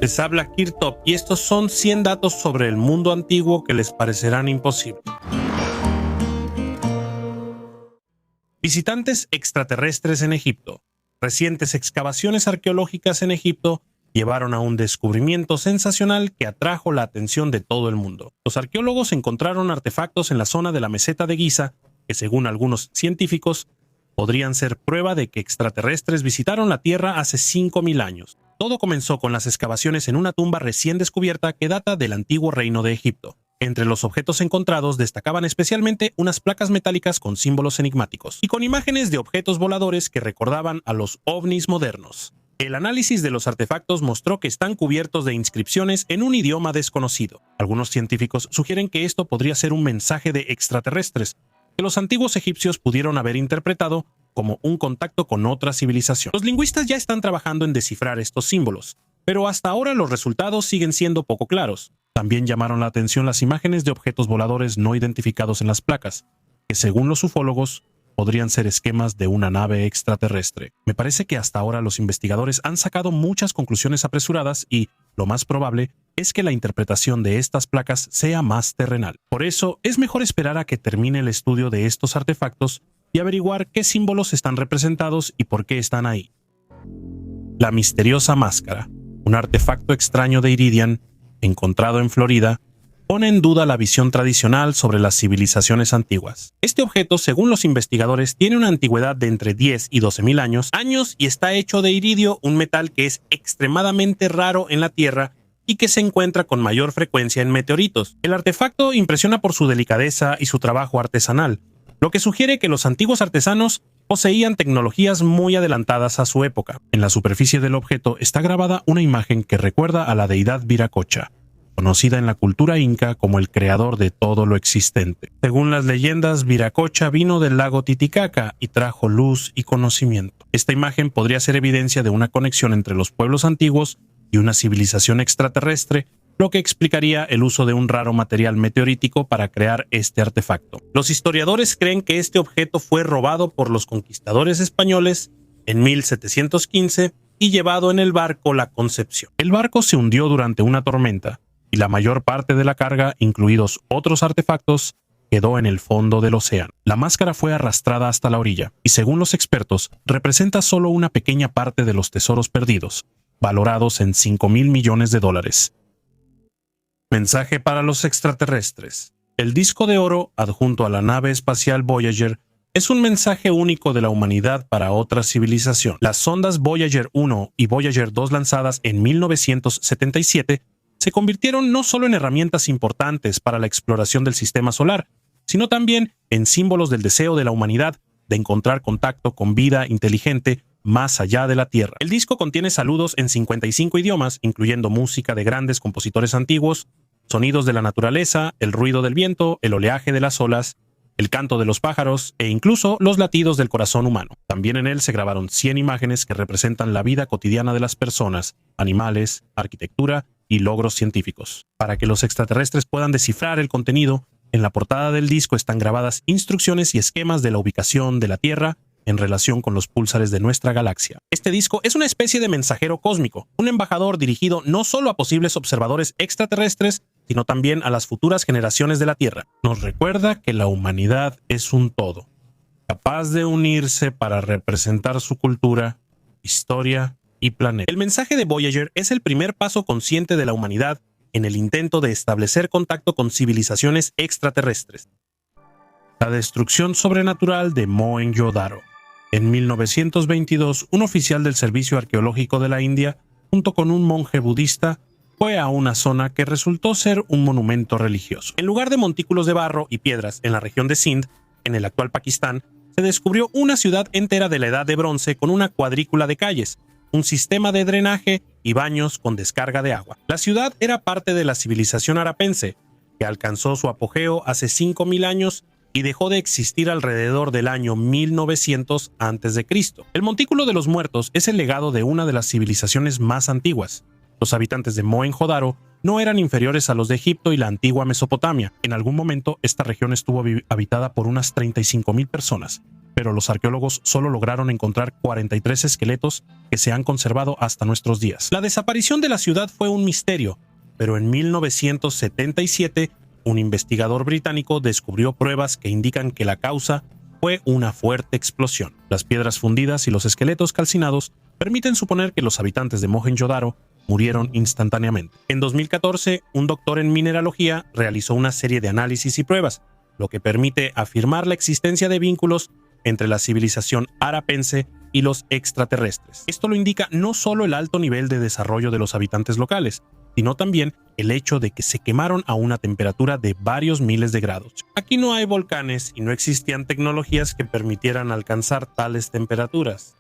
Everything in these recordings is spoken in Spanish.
Les habla Kirtop y estos son 100 datos sobre el mundo antiguo que les parecerán imposibles. Visitantes extraterrestres en Egipto. Recientes excavaciones arqueológicas en Egipto llevaron a un descubrimiento sensacional que atrajo la atención de todo el mundo. Los arqueólogos encontraron artefactos en la zona de la meseta de Giza que, según algunos científicos, podrían ser prueba de que extraterrestres visitaron la Tierra hace 5.000 años. Todo comenzó con las excavaciones en una tumba recién descubierta que data del antiguo reino de Egipto. Entre los objetos encontrados destacaban especialmente unas placas metálicas con símbolos enigmáticos y con imágenes de objetos voladores que recordaban a los ovnis modernos. El análisis de los artefactos mostró que están cubiertos de inscripciones en un idioma desconocido. Algunos científicos sugieren que esto podría ser un mensaje de extraterrestres que los antiguos egipcios pudieron haber interpretado como un contacto con otra civilización. Los lingüistas ya están trabajando en descifrar estos símbolos, pero hasta ahora los resultados siguen siendo poco claros. También llamaron la atención las imágenes de objetos voladores no identificados en las placas, que según los ufólogos podrían ser esquemas de una nave extraterrestre. Me parece que hasta ahora los investigadores han sacado muchas conclusiones apresuradas y, lo más probable, es que la interpretación de estas placas sea más terrenal. Por eso, es mejor esperar a que termine el estudio de estos artefactos y averiguar qué símbolos están representados y por qué están ahí. La misteriosa máscara, un artefacto extraño de Iridian, encontrado en Florida, pone en duda la visión tradicional sobre las civilizaciones antiguas. Este objeto, según los investigadores, tiene una antigüedad de entre 10 y 12.000 años y está hecho de iridio, un metal que es extremadamente raro en la Tierra y que se encuentra con mayor frecuencia en meteoritos. El artefacto impresiona por su delicadeza y su trabajo artesanal, lo que sugiere que los antiguos artesanos poseían tecnologías muy adelantadas a su época. En la superficie del objeto está grabada una imagen que recuerda a la deidad Viracocha, conocida en la cultura inca como el creador de todo lo existente. Según las leyendas, Viracocha vino del lago Titicaca y trajo luz y conocimiento. Esta imagen podría ser evidencia de una conexión entre los pueblos antiguos y una civilización extraterrestre, lo que explicaría el uso de un raro material meteorítico para crear este artefacto. Los historiadores creen que este objeto fue robado por los conquistadores españoles en 1715 y llevado en el barco La Concepción. El barco se hundió durante una tormenta y la mayor parte de la carga, incluidos otros artefactos, quedó en el fondo del océano. La máscara fue arrastrada hasta la orilla y, según los expertos, representa solo una pequeña parte de los tesoros perdidos, valorados en $5.000 millones. Mensaje para los extraterrestres. El disco de oro adjunto a la nave espacial Voyager es un mensaje único de la humanidad para otra civilización. Las sondas Voyager 1 y Voyager 2 lanzadas en 1977 se convirtieron no solo en herramientas importantes para la exploración del sistema solar, sino también en símbolos del deseo de la humanidad de encontrar contacto con vida inteligente más allá de la Tierra. El disco contiene saludos en 55 idiomas, incluyendo música de grandes compositores antiguos, sonidos de la naturaleza, el ruido del viento, el oleaje de las olas, el canto de los pájaros e incluso los latidos del corazón humano. También en él se grabaron 100 imágenes que representan la vida cotidiana de las personas, animales, arquitectura y logros científicos. Para que los extraterrestres puedan descifrar el contenido, en la portada del disco están grabadas instrucciones y esquemas de la ubicación de la Tierra en relación con los púlsares de nuestra galaxia. Este disco es una especie de mensajero cósmico, un embajador dirigido no solo a posibles observadores extraterrestres, sino también a las futuras generaciones de la Tierra. Nos recuerda que la humanidad es un todo, capaz de unirse para representar su cultura, historia y planeta. El mensaje de Voyager es el primer paso consciente de la humanidad en el intento de establecer contacto con civilizaciones extraterrestres. La destrucción sobrenatural de Mohenjo-Daro. En 1922, un oficial del Servicio Arqueológico de la India, junto con un monje budista, fue a una zona que resultó ser un monumento religioso. En lugar de montículos de barro y piedras en la región de Sindh, en el actual Pakistán, se descubrió una ciudad entera de la Edad de Bronce con una cuadrícula de calles, un sistema de drenaje y baños con descarga de agua. La ciudad era parte de la civilización harapense, que alcanzó su apogeo hace 5.000 años y dejó de existir alrededor del año 1900 a.C. El Montículo de los Muertos es el legado de una de las civilizaciones más antiguas. Los habitantes de Mohenjo-Daro no eran inferiores a los de Egipto y la antigua Mesopotamia. En algún momento, esta región estuvo habitada por unas 35.000 personas, pero los arqueólogos solo lograron encontrar 43 esqueletos que se han conservado hasta nuestros días. La desaparición de la ciudad fue un misterio, pero en 1977 un investigador británico descubrió pruebas que indican que la causa fue una fuerte explosión. Las piedras fundidas y los esqueletos calcinados permiten suponer que los habitantes de Mohenjo-Daro murieron instantáneamente. En 2014, un doctor en mineralogía realizó una serie de análisis y pruebas, lo que permite afirmar la existencia de vínculos entre la civilización harapense y los extraterrestres. Esto lo indica no solo el alto nivel de desarrollo de los habitantes locales, sino también el hecho de que se quemaron a una temperatura de varios miles de grados. Aquí no hay volcanes y no existían tecnologías que permitieran alcanzar tales temperaturas.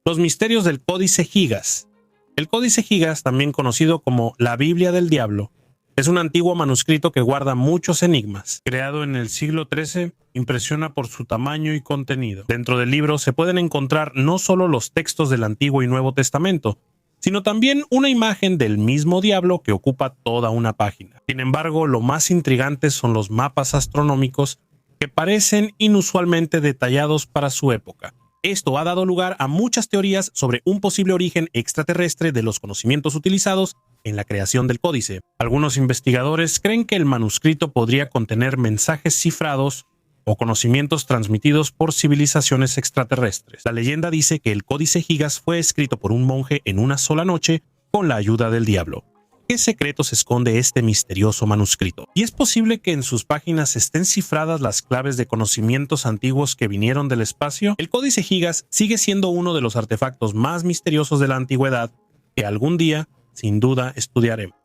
Los misterios del Códice Gigas. El Códice Gigas, también conocido como la Biblia del Diablo, es un antiguo manuscrito que guarda muchos enigmas. Creado en el siglo XIII, impresiona por su tamaño y contenido. Dentro del libro se pueden encontrar no solo los textos del Antiguo y Nuevo Testamento, sino también una imagen del mismo diablo que ocupa toda una página. Sin embargo, lo más intrigante son los mapas astronómicos que parecen inusualmente detallados para su época. Esto ha dado lugar a muchas teorías sobre un posible origen extraterrestre de los conocimientos utilizados en la creación del códice. Algunos investigadores creen que el manuscrito podría contener mensajes cifrados o conocimientos transmitidos por civilizaciones extraterrestres. La leyenda dice que el Códice Gigas fue escrito por un monje en una sola noche con la ayuda del diablo. ¿Qué secretos esconde este misterioso manuscrito? ¿Y es posible que en sus páginas estén cifradas las claves de conocimientos antiguos que vinieron del espacio? El Códice Gigas sigue siendo uno de los artefactos más misteriosos de la antigüedad que algún día, sin duda, estudiaremos.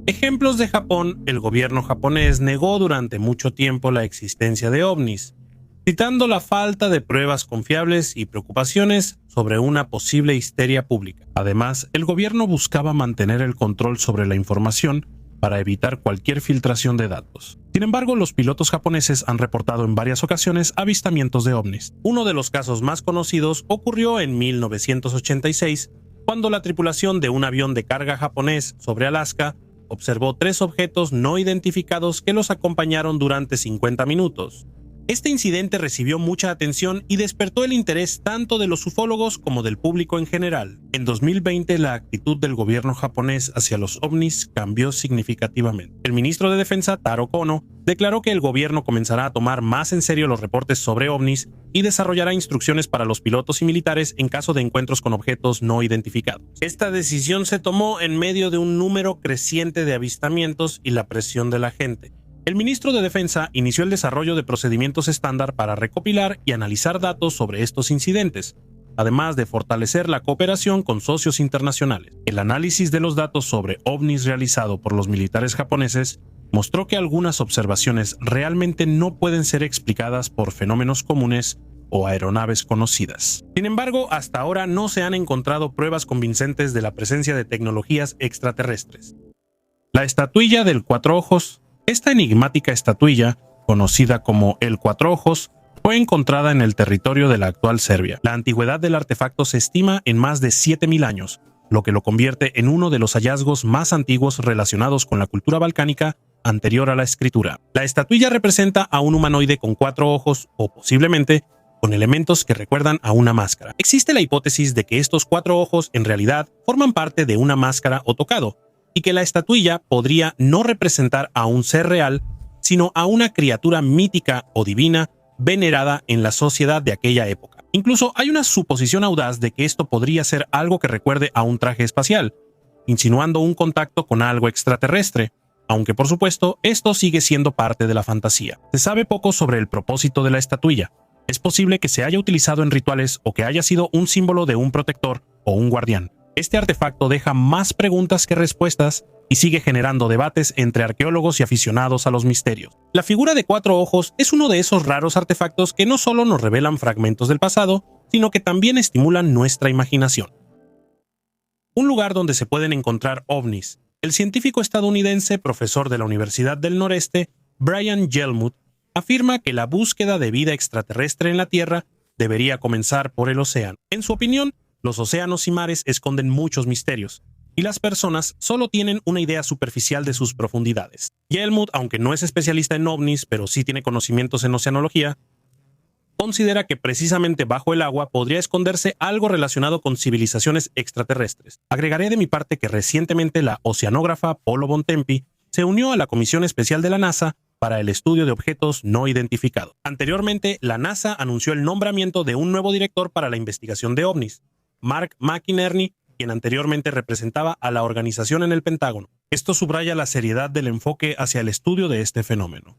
Ejemplos de Japón. El gobierno japonés negó durante mucho tiempo la existencia de ovnis, citando la falta de pruebas confiables y preocupaciones sobre una posible histeria pública. Además, el gobierno buscaba mantener el control sobre la información para evitar cualquier filtración de datos. Sin embargo, los pilotos japoneses han reportado en varias ocasiones avistamientos de ovnis. Uno de los casos más conocidos ocurrió en 1986, cuando la tripulación de un avión de carga japonés sobre Alaska observó 3 objetos no identificados que los acompañaron durante 50 minutos. Este incidente recibió mucha atención y despertó el interés tanto de los ufólogos como del público en general. En 2020, la actitud del gobierno japonés hacia los ovnis cambió significativamente. El ministro de Defensa, Taro Kono, declaró que el gobierno comenzará a tomar más en serio los reportes sobre ovnis y desarrollará instrucciones para los pilotos y militares en caso de encuentros con objetos no identificados. Esta decisión se tomó en medio de un número creciente de avistamientos y la presión de la gente. El ministro de Defensa inició el desarrollo de procedimientos estándar para recopilar y analizar datos sobre estos incidentes, además de fortalecer la cooperación con socios internacionales. El análisis de los datos sobre ovnis realizado por los militares japoneses mostró que algunas observaciones realmente no pueden ser explicadas por fenómenos comunes o aeronaves conocidas. Sin embargo, hasta ahora no se han encontrado pruebas convincentes de la presencia de tecnologías extraterrestres. La estatuilla del Cuatro Ojos. Esta enigmática estatuilla, conocida como el Cuatro Ojos, fue encontrada en el territorio de la actual Serbia. La antigüedad del artefacto se estima en más de 7.000 años, lo que lo convierte en uno de los hallazgos más antiguos relacionados con la cultura balcánica anterior a la escritura. La estatuilla representa a un humanoide con 4 ojos o posiblemente con elementos que recuerdan a una máscara. Existe la hipótesis de que estos 4 ojos en realidad forman parte de una máscara o tocado, y que la estatuilla podría no representar a un ser real, sino a una criatura mítica o divina venerada en la sociedad de aquella época. Incluso hay una suposición audaz de que esto podría ser algo que recuerde a un traje espacial, insinuando un contacto con algo extraterrestre, aunque por supuesto esto sigue siendo parte de la fantasía. Se sabe poco sobre el propósito de la estatuilla. Es posible que se haya utilizado en rituales o que haya sido un símbolo de un protector o un guardián. Este artefacto deja más preguntas que respuestas y sigue generando debates entre arqueólogos y aficionados a los misterios. La figura de 4 ojos es uno de esos raros artefactos que no solo nos revelan fragmentos del pasado, sino que también estimulan nuestra imaginación. Un lugar donde se pueden encontrar ovnis. El científico estadounidense, profesor de la Universidad del Noreste, Brian Gelmuth, afirma que la búsqueda de vida extraterrestre en la Tierra debería comenzar por el océano. En su opinión, los océanos y mares esconden muchos misterios, y las personas solo tienen una idea superficial de sus profundidades. Gelmuth, aunque no es especialista en ovnis, pero sí tiene conocimientos en oceanología, considera que precisamente bajo el agua podría esconderse algo relacionado con civilizaciones extraterrestres. Agregaré de mi parte que recientemente la oceanógrafa Polo Bontempi se unió a la Comisión Especial de la NASA para el estudio de objetos no identificados. Anteriormente, la NASA anunció el nombramiento de un nuevo director para la investigación de ovnis, Mark McInerney, quien anteriormente representaba a la organización en el Pentágono. Esto subraya la seriedad del enfoque hacia el estudio de este fenómeno.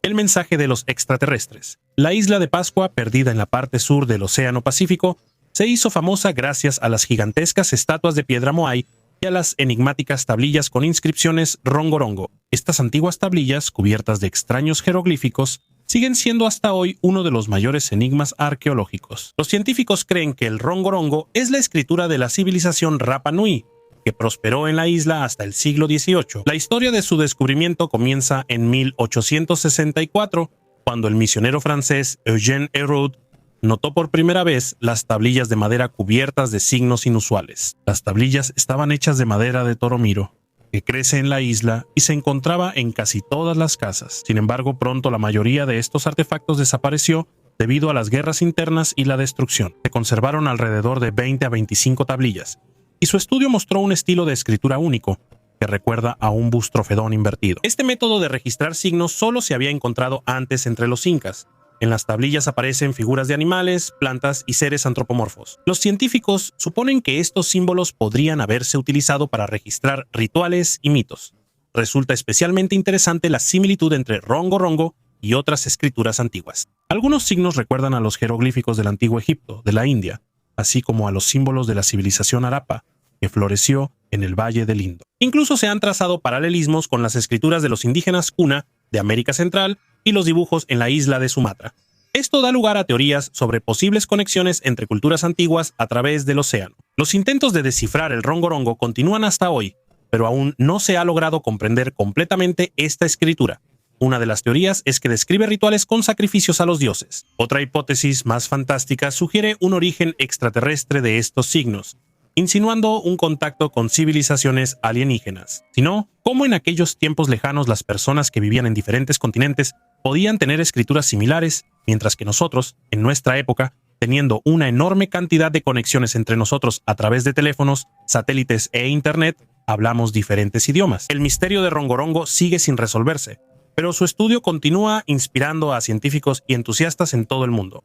El mensaje de los extraterrestres. La isla de Pascua, perdida en la parte sur del Océano Pacífico, se hizo famosa gracias a las gigantescas estatuas de piedra moai y a las enigmáticas tablillas con inscripciones rongorongo. Estas antiguas tablillas, cubiertas de extraños jeroglíficos, siguen siendo hasta hoy uno de los mayores enigmas arqueológicos. Los científicos creen que el rongorongo es la escritura de la civilización Rapa Nui, que prosperó en la isla hasta el siglo XVIII. La historia de su descubrimiento comienza en 1864, cuando el misionero francés Eugène Hérold notó por primera vez las tablillas de madera cubiertas de signos inusuales. Las tablillas estaban hechas de madera de toromiro, que crece en la isla y se encontraba en casi todas las casas. Sin embargo, pronto la mayoría de estos artefactos desapareció debido a las guerras internas y la destrucción. Se conservaron alrededor de 20 a 25 tablillas, y su estudio mostró un estilo de escritura único, que recuerda a un bustrofedón invertido. Este método de registrar signos solo se había encontrado antes entre los incas. En las tablillas aparecen figuras de animales, plantas y seres antropomorfos. Los científicos suponen que estos símbolos podrían haberse utilizado para registrar rituales y mitos. Resulta especialmente interesante la similitud entre rongorongo y otras escrituras antiguas. Algunos signos recuerdan a los jeroglíficos del antiguo Egipto, de la India, así como a los símbolos de la civilización Harappa, que floreció en el Valle del Indo. Incluso se han trazado paralelismos con las escrituras de los indígenas Kuna de América Central y los dibujos en la isla de Sumatra. Esto da lugar a teorías sobre posibles conexiones entre culturas antiguas a través del océano. Los intentos de descifrar el rongorongo continúan hasta hoy, pero aún no se ha logrado comprender completamente esta escritura. Una de las teorías es que describe rituales con sacrificios a los dioses. Otra hipótesis más fantástica sugiere un origen extraterrestre de estos signos, insinuando un contacto con civilizaciones alienígenas. Si no, ¿cómo en aquellos tiempos lejanos las personas que vivían en diferentes continentes podían tener escrituras similares, mientras que nosotros, en nuestra época, teniendo una enorme cantidad de conexiones entre nosotros a través de teléfonos, satélites e internet, hablamos diferentes idiomas? El misterio de rongorongo sigue sin resolverse, pero su estudio continúa inspirando a científicos y entusiastas en todo el mundo.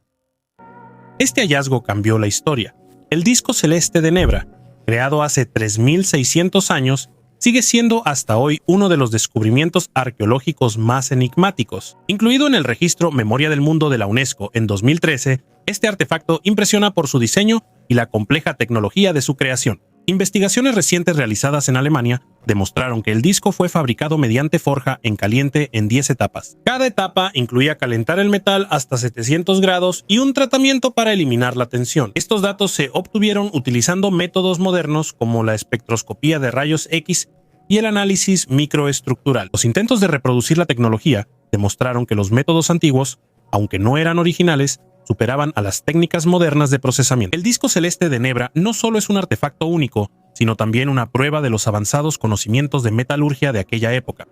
Este hallazgo cambió la historia. El disco celeste de Nebra, creado hace 3600 años, sigue siendo hasta hoy uno de los descubrimientos arqueológicos más enigmáticos. Incluido en el registro Memoria del Mundo de la UNESCO en 2013, este artefacto impresiona por su diseño y la compleja tecnología de su creación. Investigaciones recientes realizadas en Alemania demostraron que el disco fue fabricado mediante forja en caliente en 10 etapas. Cada etapa incluía calentar el metal hasta 700 grados y un tratamiento para eliminar la tensión. Estos datos se obtuvieron utilizando métodos modernos como la espectroscopía de rayos X y el análisis microestructural. Los intentos de reproducir la tecnología demostraron que los métodos antiguos, aunque no eran originales, superaban a las técnicas modernas de procesamiento. El disco celeste de Nebra no solo es un artefacto único, sino también una prueba de los avanzados conocimientos de metalurgia de aquella época.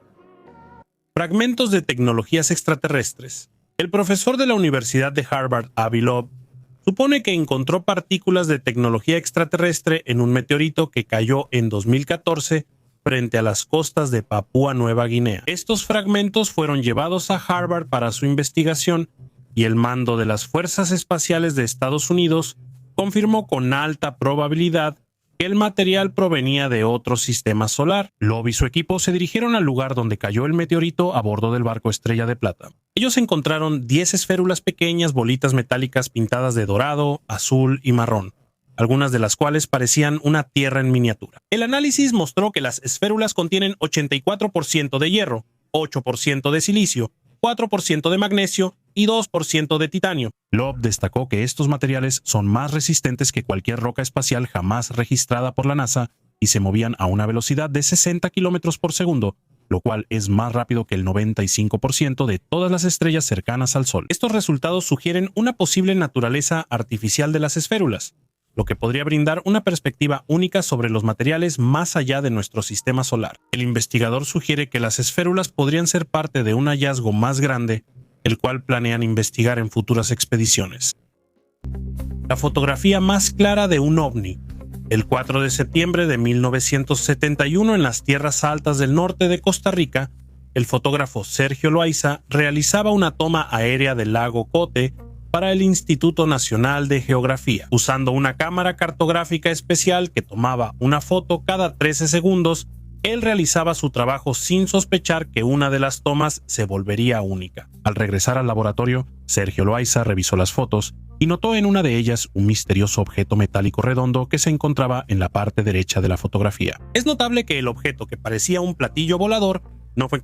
Fragmentos de tecnologías extraterrestres. El profesor de la Universidad de Harvard, Avi Loeb, supone que encontró partículas de tecnología extraterrestre en un meteorito que cayó en 2014 frente a las costas de Papúa Nueva Guinea. Estos fragmentos fueron llevados a Harvard para su investigación, y el mando de las Fuerzas Espaciales de Estados Unidos confirmó con alta probabilidad que el material provenía de otro sistema solar. Loeb y su equipo se dirigieron al lugar donde cayó el meteorito a bordo del barco Estrella de Plata. Ellos encontraron 10 esférulas pequeñas, bolitas metálicas pintadas de dorado, azul y marrón, algunas de las cuales parecían una tierra en miniatura. El análisis mostró que las esférulas contienen 84% de hierro, 8% de silicio, 4% de magnesio y 2% de titanio. Loeb destacó que estos materiales son más resistentes que cualquier roca espacial jamás registrada por la NASA y se movían a una velocidad de 60 km por segundo, lo cual es más rápido que el 95% de todas las estrellas cercanas al Sol. Estos resultados sugieren una posible naturaleza artificial de las esférulas, lo que podría brindar una perspectiva única sobre los materiales más allá de nuestro sistema solar. El investigador sugiere que las esférulas podrían ser parte de un hallazgo más grande el cual planean investigar en futuras expediciones. La fotografía más clara de un ovni. El 4 de septiembre de 1971, en las tierras altas del norte de Costa Rica, el fotógrafo Sergio Loaiza realizaba una toma aérea del lago Cote para el Instituto Nacional de Geografía, usando una cámara cartográfica especial que tomaba una foto cada 13 segundos. Él realizaba su trabajo sin sospechar que una de las tomas se volvería única. Al regresar al laboratorio, Sergio Loaiza revisó las fotos y notó en una de ellas un misterioso objeto metálico redondo que se encontraba en la parte derecha de la fotografía. Es notable que el objeto, que parecía un platillo volador, no fue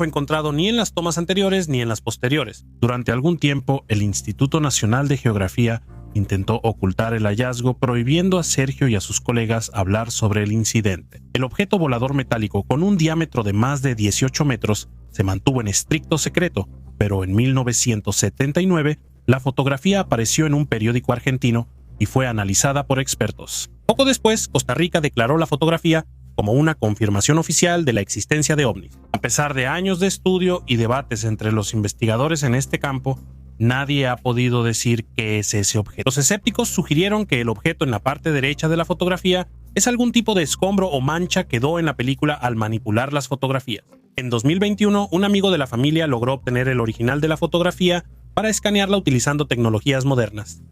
encontrado ni en las tomas anteriores ni en las posteriores. Durante algún tiempo, el Instituto Nacional de Geografía intentó ocultar el hallazgo, prohibiendo a Sergio y a sus colegas hablar sobre el incidente. El objeto volador metálico, con un diámetro de más de 18 metros, se mantuvo en estricto secreto, pero en 1979 la fotografía apareció en un periódico argentino y fue analizada por expertos. Poco después, Costa Rica declaró la fotografía como una confirmación oficial de la existencia de ovnis. A pesar de años de estudio y debates entre los investigadores en este campo, nadie ha podido decir qué es ese objeto. Los escépticos sugirieron que el objeto en la parte derecha de la fotografía es algún tipo de escombro o mancha que quedó en la película al manipular las fotografías. En 2021, un amigo de la familia logró obtener el original de la fotografía para escanearla utilizando tecnologías modernas.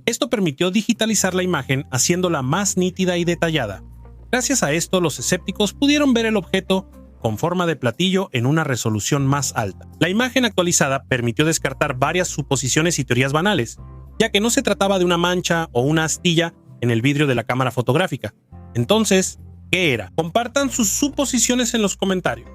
Esto permitió digitalizar la imagen, haciéndola más nítida y detallada. Gracias a esto, los escépticos pudieron ver el objeto con forma de platillo en una resolución más alta. La imagen actualizada permitió descartar varias suposiciones y teorías banales, ya que no se trataba de una mancha o una astilla en el vidrio de la cámara fotográfica. Entonces, ¿qué era? Compartan sus suposiciones en los comentarios.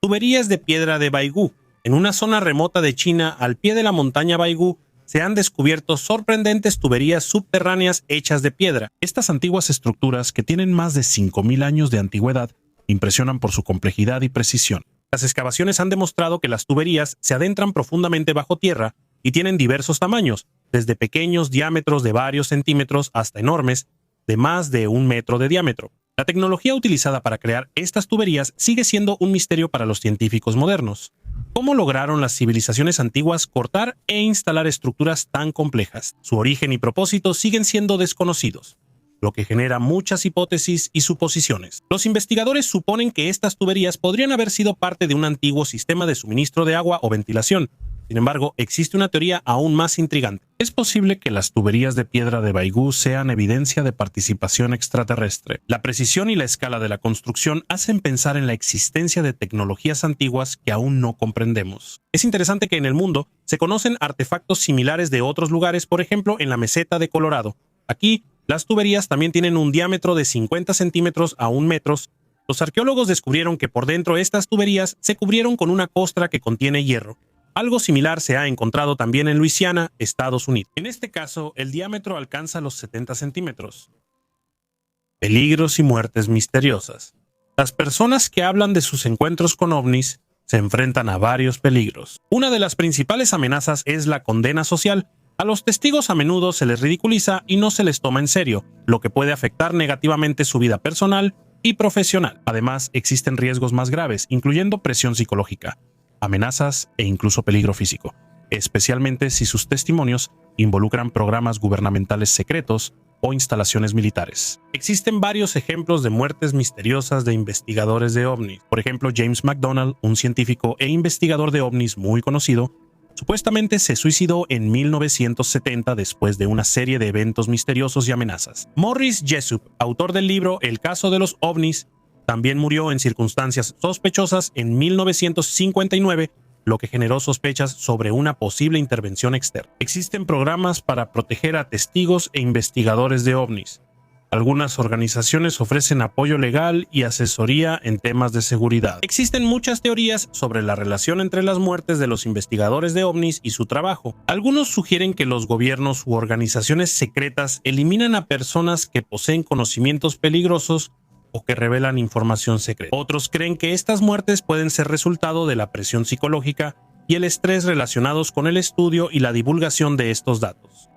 Tuberías de piedra de Baigú. En una zona remota de China, al pie de la montaña Baigú, se han descubierto sorprendentes tuberías subterráneas hechas de piedra. Estas antiguas estructuras, que tienen más de 5.000 años de antigüedad, impresionan por su complejidad y precisión. Las excavaciones han demostrado que las tuberías se adentran profundamente bajo tierra y tienen diversos tamaños, desde pequeños diámetros de varios centímetros hasta enormes, de más de 1 metro de diámetro. La tecnología utilizada para crear estas tuberías sigue siendo un misterio para los científicos modernos. ¿Cómo lograron las civilizaciones antiguas cortar e instalar estructuras tan complejas? Su origen y propósito siguen siendo desconocidos, lo que genera muchas hipótesis y suposiciones. Los investigadores suponen que estas tuberías podrían haber sido parte de un antiguo sistema de suministro de agua o ventilación. Sin embargo, existe una teoría aún más intrigante. Es posible que las tuberías de piedra de Baigú sean evidencia de participación extraterrestre. La precisión y la escala de la construcción hacen pensar en la existencia de tecnologías antiguas que aún no comprendemos. Es interesante que en el mundo se conocen artefactos similares de otros lugares, por ejemplo en la meseta de Colorado. Aquí, las tuberías también tienen un diámetro de 50 centímetros a 1 metro. Los arqueólogos descubrieron que por dentro estas tuberías se cubrieron con una costra que contiene hierro. Algo similar se ha encontrado también en Luisiana, Estados Unidos. En este caso, el diámetro alcanza los 70 centímetros. Peligros y muertes misteriosas. Las personas que hablan de sus encuentros con ovnis se enfrentan a varios peligros. Una de las principales amenazas es la condena social. A los testigos a menudo se les ridiculiza y no se les toma en serio, lo que puede afectar negativamente su vida personal y profesional. Además, existen riesgos más graves, incluyendo presión psicológica, amenazas e incluso peligro físico, especialmente si sus testimonios involucran programas gubernamentales secretos o instalaciones militares. Existen varios ejemplos de muertes misteriosas de investigadores de ovnis. Por ejemplo, James McDonald, un científico e investigador de ovnis muy conocido, supuestamente se suicidó en 1970 después de una serie de eventos misteriosos y amenazas. Morris Jessup, autor del libro El caso de los ovnis, también murió en circunstancias sospechosas en 1959, lo que generó sospechas sobre una posible intervención externa. Existen programas para proteger a testigos e investigadores de ovnis. Algunas organizaciones ofrecen apoyo legal y asesoría en temas de seguridad. Existen muchas teorías sobre la relación entre las muertes de los investigadores de ovnis y su trabajo. Algunos sugieren que los gobiernos u organizaciones secretas eliminan a personas que poseen conocimientos peligrosos o que revelan información secreta. Otros creen que estas muertes pueden ser resultado de la presión psicológica y el estrés relacionados con el estudio y la divulgación de estos datos.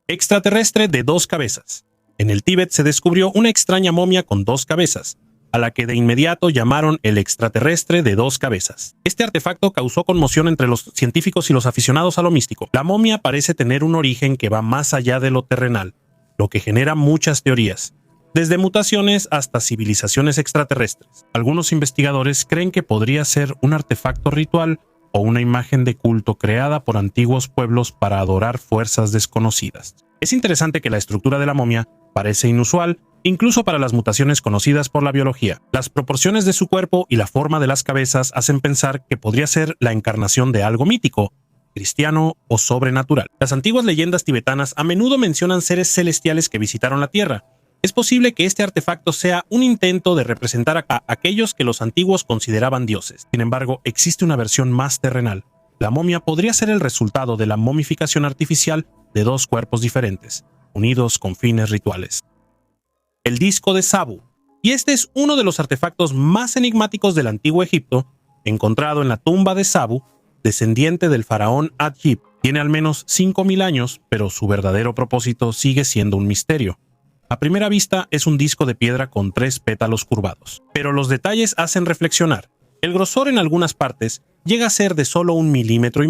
Extraterrestre de 2 cabezas. En el Tíbet se descubrió una extraña momia con 2 cabezas. a la que de inmediato llamaron el extraterrestre de 2 cabezas. Este artefacto causó conmoción entre los científicos y los aficionados a lo místico. La momia parece tener un origen que va más allá de lo terrenal, lo que genera muchas teorías, desde mutaciones hasta civilizaciones extraterrestres. Algunos investigadores creen que podría ser un artefacto ritual o una imagen de culto creada por antiguos pueblos para adorar fuerzas desconocidas. Es interesante que la estructura de la momia parece inusual, incluso para las mutaciones conocidas por la biología. Las proporciones de su cuerpo y la forma de las cabezas hacen pensar que podría ser la encarnación de algo mítico, cristiano o sobrenatural. Las antiguas leyendas tibetanas a menudo mencionan seres celestiales que visitaron la Tierra. Es posible que este artefacto sea un intento de representar a aquellos que los antiguos consideraban dioses. Sin embargo, existe una versión más terrenal. La momia podría ser el resultado de la momificación artificial de 2 cuerpos diferentes, unidos con fines rituales. El disco de Sabu. Y este es uno de los artefactos más enigmáticos del antiguo Egipto, encontrado en la tumba de Sabu, descendiente del faraón Adjib. Tiene al menos 5000 años, pero su verdadero propósito sigue siendo un misterio. A primera vista es un disco de piedra con 3 pétalos curvados, pero los detalles hacen reflexionar. El grosor en algunas partes llega a ser de solo 1,5 milímetros,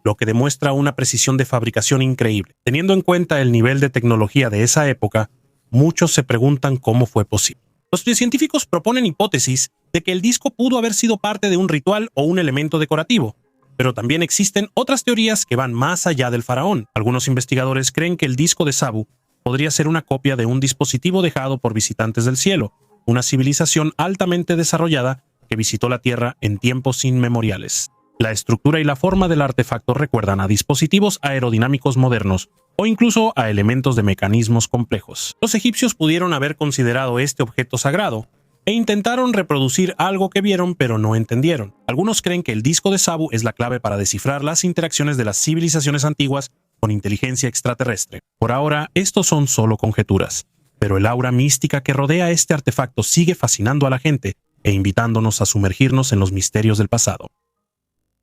lo que demuestra una precisión de fabricación increíble. Teniendo en cuenta el nivel de tecnología de esa época, muchos se preguntan cómo fue posible. Los científicos proponen hipótesis de que el disco pudo haber sido parte de un ritual o un elemento decorativo, pero también existen otras teorías que van más allá del faraón. Algunos investigadores creen que el disco de Sabu podría ser una copia de un dispositivo dejado por visitantes del cielo, una civilización altamente desarrollada que visitó la Tierra en tiempos inmemoriales. La estructura y la forma del artefacto recuerdan a dispositivos aerodinámicos modernos o incluso a elementos de mecanismos complejos. Los egipcios pudieron haber considerado este objeto sagrado e intentaron reproducir algo que vieron pero no entendieron. Algunos creen que el disco de Sabu es la clave para descifrar las interacciones de las civilizaciones antiguas con inteligencia extraterrestre. Por ahora, estos son solo conjeturas, pero el aura mística que rodea este artefacto sigue fascinando a la gente e invitándonos a sumergirnos en los misterios del pasado.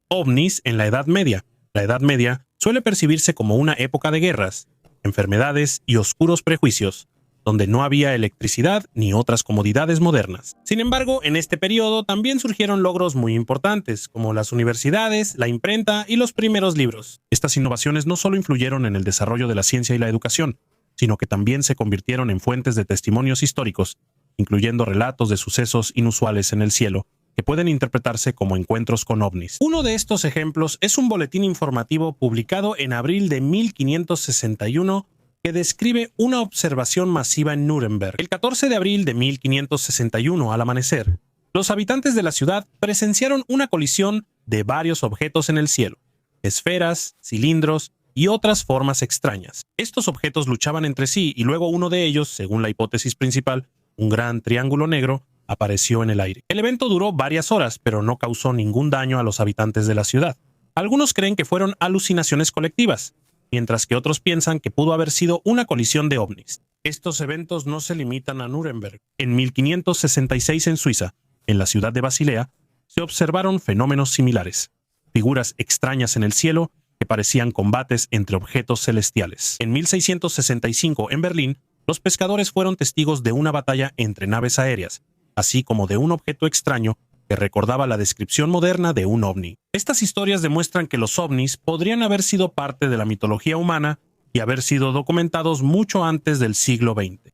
OVNIs en la Edad Media. La Edad Media suele percibirse como una época de guerras, enfermedades y oscuros prejuicios, donde no había electricidad ni otras comodidades modernas. Sin embargo, en este periodo también surgieron logros muy importantes, como las universidades, la imprenta y los primeros libros. Estas innovaciones no solo influyeron en el desarrollo de la ciencia y la educación, sino que también se convirtieron en fuentes de testimonios históricos, incluyendo relatos de sucesos inusuales en el cielo, que pueden interpretarse como encuentros con ovnis. Uno de estos ejemplos es un boletín informativo publicado en abril de 1561 que describe una observación masiva en Nuremberg. El 14 de abril de 1561, al amanecer, los habitantes de la ciudad presenciaron una colisión de varios objetos en el cielo, esferas, cilindros y otras formas extrañas. Estos objetos luchaban entre sí y luego uno de ellos, según la hipótesis principal, un gran triángulo negro, apareció en el aire. El evento duró varias horas, pero no causó ningún daño a los habitantes de la ciudad. Algunos creen que fueron alucinaciones colectivas, mientras que otros piensan que pudo haber sido una colisión de ovnis. Estos eventos no se limitan a Nuremberg. En 1566 en Suiza, en la ciudad de Basilea, se observaron fenómenos similares, figuras extrañas en el cielo que parecían combates entre objetos celestiales. En 1665 en Berlín, los pescadores fueron testigos de una batalla entre naves aéreas, así como de un objeto extraño que recordaba la descripción moderna de un ovni. Estas historias demuestran que los ovnis podrían haber sido parte de la mitología humana y haber sido documentados mucho antes del siglo XX.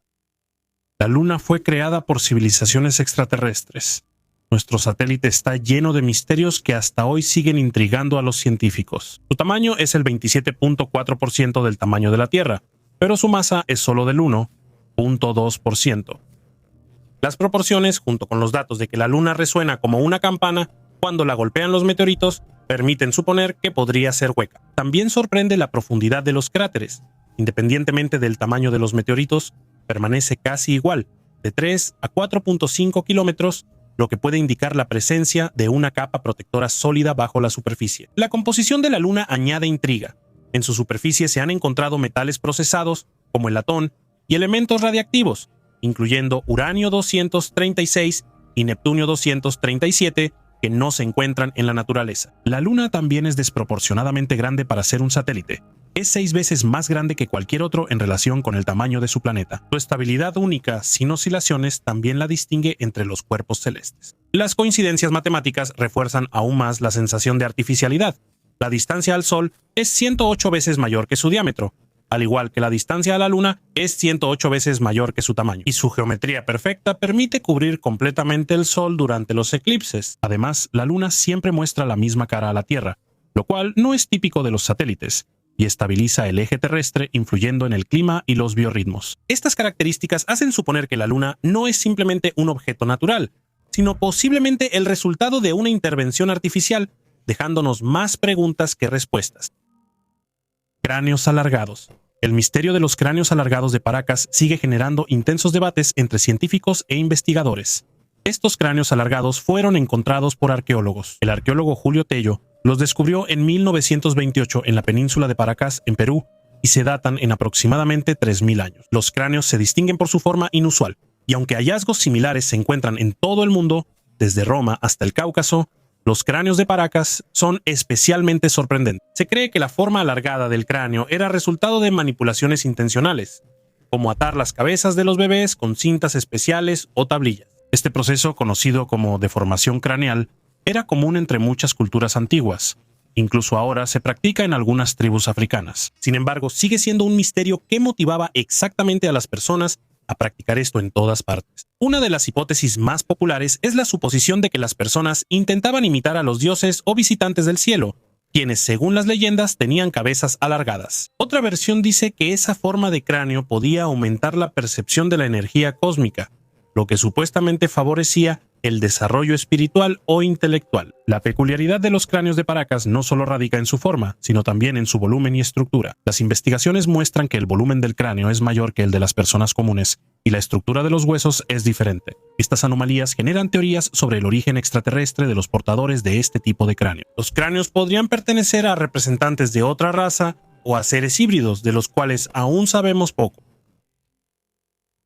La Luna fue creada por civilizaciones extraterrestres. Nuestro satélite está lleno de misterios que hasta hoy siguen intrigando a los científicos. Su tamaño es el 27.4% del tamaño de la Tierra, pero su masa es solo del 1.2%. Las proporciones, junto con los datos de que la Luna resuena como una campana cuando la golpean los meteoritos, permiten suponer que podría ser hueca. También sorprende la profundidad de los cráteres. Independientemente del tamaño de los meteoritos, permanece casi igual, de 3 a 4.5 kilómetros, lo que puede indicar la presencia de una capa protectora sólida bajo la superficie. La composición de la Luna añade intriga. En su superficie se han encontrado metales procesados, como el latón, y elementos radiactivos, incluyendo uranio 236 y neptunio 237, que no se encuentran en la naturaleza. La Luna también es desproporcionadamente grande para ser un satélite. es 6 veces más grande que cualquier otro en relación con el tamaño de su planeta. Su estabilidad única, sin oscilaciones, también la distingue entre los cuerpos celestes. Las coincidencias matemáticas refuerzan aún más la sensación de artificialidad. La distancia al Sol es 108 veces mayor que su diámetro, al igual que la distancia a la Luna es 108 veces mayor que su tamaño, y su geometría perfecta permite cubrir completamente el Sol durante los eclipses. Además, la Luna siempre muestra la misma cara a la Tierra, lo cual no es típico de los satélites, y estabiliza el eje terrestre influyendo en el clima y los biorritmos. Estas características hacen suponer que la Luna no es simplemente un objeto natural, sino posiblemente el resultado de una intervención artificial, dejándonos más preguntas que respuestas. Cráneos alargados. El misterio de los cráneos alargados de Paracas sigue generando intensos debates entre científicos e investigadores. Estos cráneos alargados fueron encontrados por arqueólogos. El arqueólogo Julio Tello los descubrió en 1928 en la península de Paracas, en Perú, y se datan en aproximadamente 3000 años. Los cráneos se distinguen por su forma inusual, y aunque hallazgos similares se encuentran en todo el mundo, desde Roma hasta el Cáucaso, los cráneos de Paracas son especialmente sorprendentes. Se cree que la forma alargada del cráneo era resultado de manipulaciones intencionales, como atar las cabezas de los bebés con cintas especiales o tablillas. Este proceso, conocido como deformación craneal, era común entre muchas culturas antiguas. Incluso ahora se practica en algunas tribus africanas. Sin embargo, sigue siendo un misterio qué motivaba exactamente a las personas a practicar esto en todas partes. Una de las hipótesis más populares es la suposición de que las personas intentaban imitar a los dioses o visitantes del cielo, quienes, según las leyendas, tenían cabezas alargadas. Otra versión dice que esa forma de cráneo podía aumentar la percepción de la energía cósmica, lo que supuestamente favorecía el desarrollo espiritual o intelectual. La peculiaridad de los cráneos de Paracas no solo radica en su forma, sino también en su volumen y estructura. Las investigaciones muestran que el volumen del cráneo es mayor que el de las personas comunes y la estructura de los huesos es diferente. Estas anomalías generan teorías sobre el origen extraterrestre de los portadores de este tipo de cráneo. Los cráneos podrían pertenecer a representantes de otra raza o a seres híbridos, de los cuales aún sabemos poco.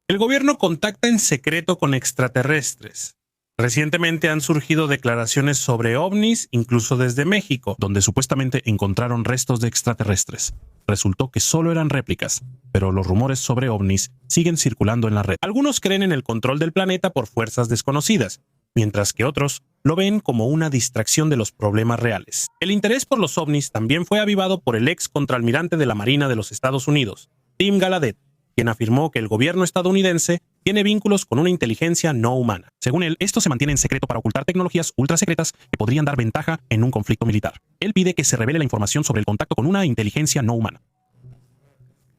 El gobierno contacta en secreto con extraterrestres. Recientemente han surgido declaraciones sobre ovnis, incluso desde México, donde supuestamente encontraron restos de extraterrestres. Resultó que solo eran réplicas, pero los rumores sobre ovnis siguen circulando en la red. Algunos creen en el control del planeta por fuerzas desconocidas, mientras que otros lo ven como una distracción de los problemas reales. El interés por los ovnis también fue avivado por el ex contraalmirante de la Marina de los Estados Unidos, Tim Gallaudet, quien afirmó que el gobierno estadounidense tiene vínculos con una inteligencia no humana. Según él, esto se mantiene en secreto para ocultar tecnologías ultrasecretas que podrían dar ventaja en un conflicto militar. Él pide que se revele la información sobre el contacto con una inteligencia no humana.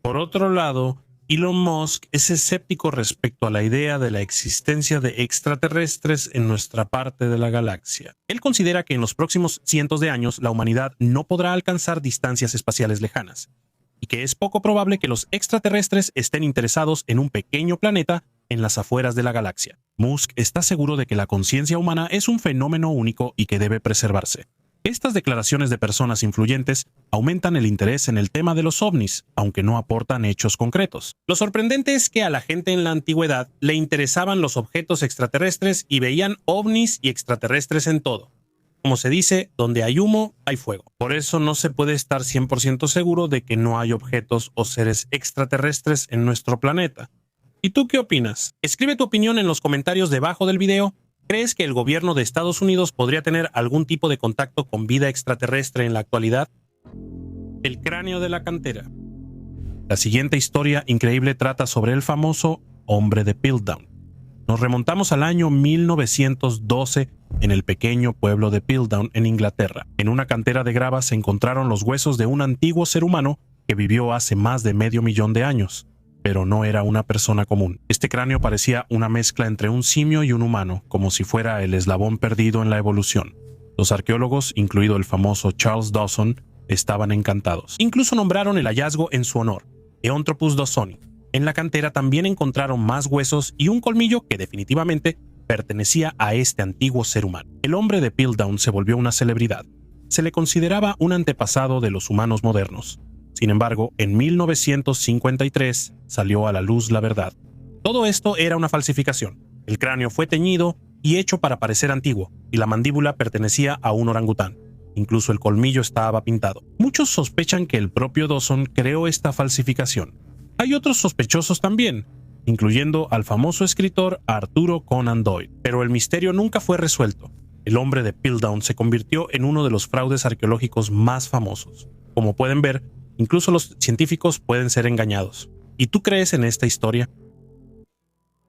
Por otro lado, Elon Musk es escéptico respecto a la idea de la existencia de extraterrestres en nuestra parte de la galaxia. Él considera que en los próximos cientos de años la humanidad no podrá alcanzar distancias espaciales lejanas, y que es poco probable que los extraterrestres estén interesados en un pequeño planeta en las afueras de la galaxia. Musk está seguro de que la conciencia humana es un fenómeno único y que debe preservarse. Estas declaraciones de personas influyentes aumentan el interés en el tema de los ovnis, aunque no aportan hechos concretos. Lo sorprendente es que a la gente en la antigüedad le interesaban los objetos extraterrestres y veían ovnis y extraterrestres en todo. Como se dice, donde hay humo, hay fuego. Por eso no se puede estar 100% seguro de que no hay objetos o seres extraterrestres en nuestro planeta. ¿Y tú qué opinas? Escribe tu opinión en los comentarios debajo del video. ¿Crees que el gobierno de Estados Unidos podría tener algún tipo de contacto con vida extraterrestre en la actualidad? El cráneo de la cantera. La siguiente historia increíble trata sobre el famoso hombre de Piltdown. Nos remontamos al año 1912 en el pequeño pueblo de Piltdown, en Inglaterra. En una cantera de grava se encontraron los huesos de un antiguo ser humano que vivió hace más de 500 000 años, pero no era una persona común. Este cráneo parecía una mezcla entre un simio y un humano, como si fuera el eslabón perdido en la evolución. Los arqueólogos, incluido el famoso Charles Dawson, estaban encantados. Incluso nombraron el hallazgo en su honor, Eontropus dawsoni. En la cantera también encontraron más huesos y un colmillo que definitivamente pertenecía a este antiguo ser humano. El hombre de Piltdown se volvió una celebridad. Se le consideraba un antepasado de los humanos modernos. Sin embargo, en 1953 salió a la luz la verdad. Todo esto era una falsificación. El cráneo fue teñido y hecho para parecer antiguo, y la mandíbula pertenecía a un orangután. incluso el colmillo estaba pintado. Muchos sospechan que el propio Dawson creó esta falsificación. Hay otros sospechosos también, incluyendo al famoso escritor Arturo Conan Doyle, pero el misterio nunca fue resuelto. El hombre de Piltdown se convirtió en uno de los fraudes arqueológicos más famosos. Como pueden ver, incluso los científicos pueden ser engañados. ¿Y tú crees en esta historia?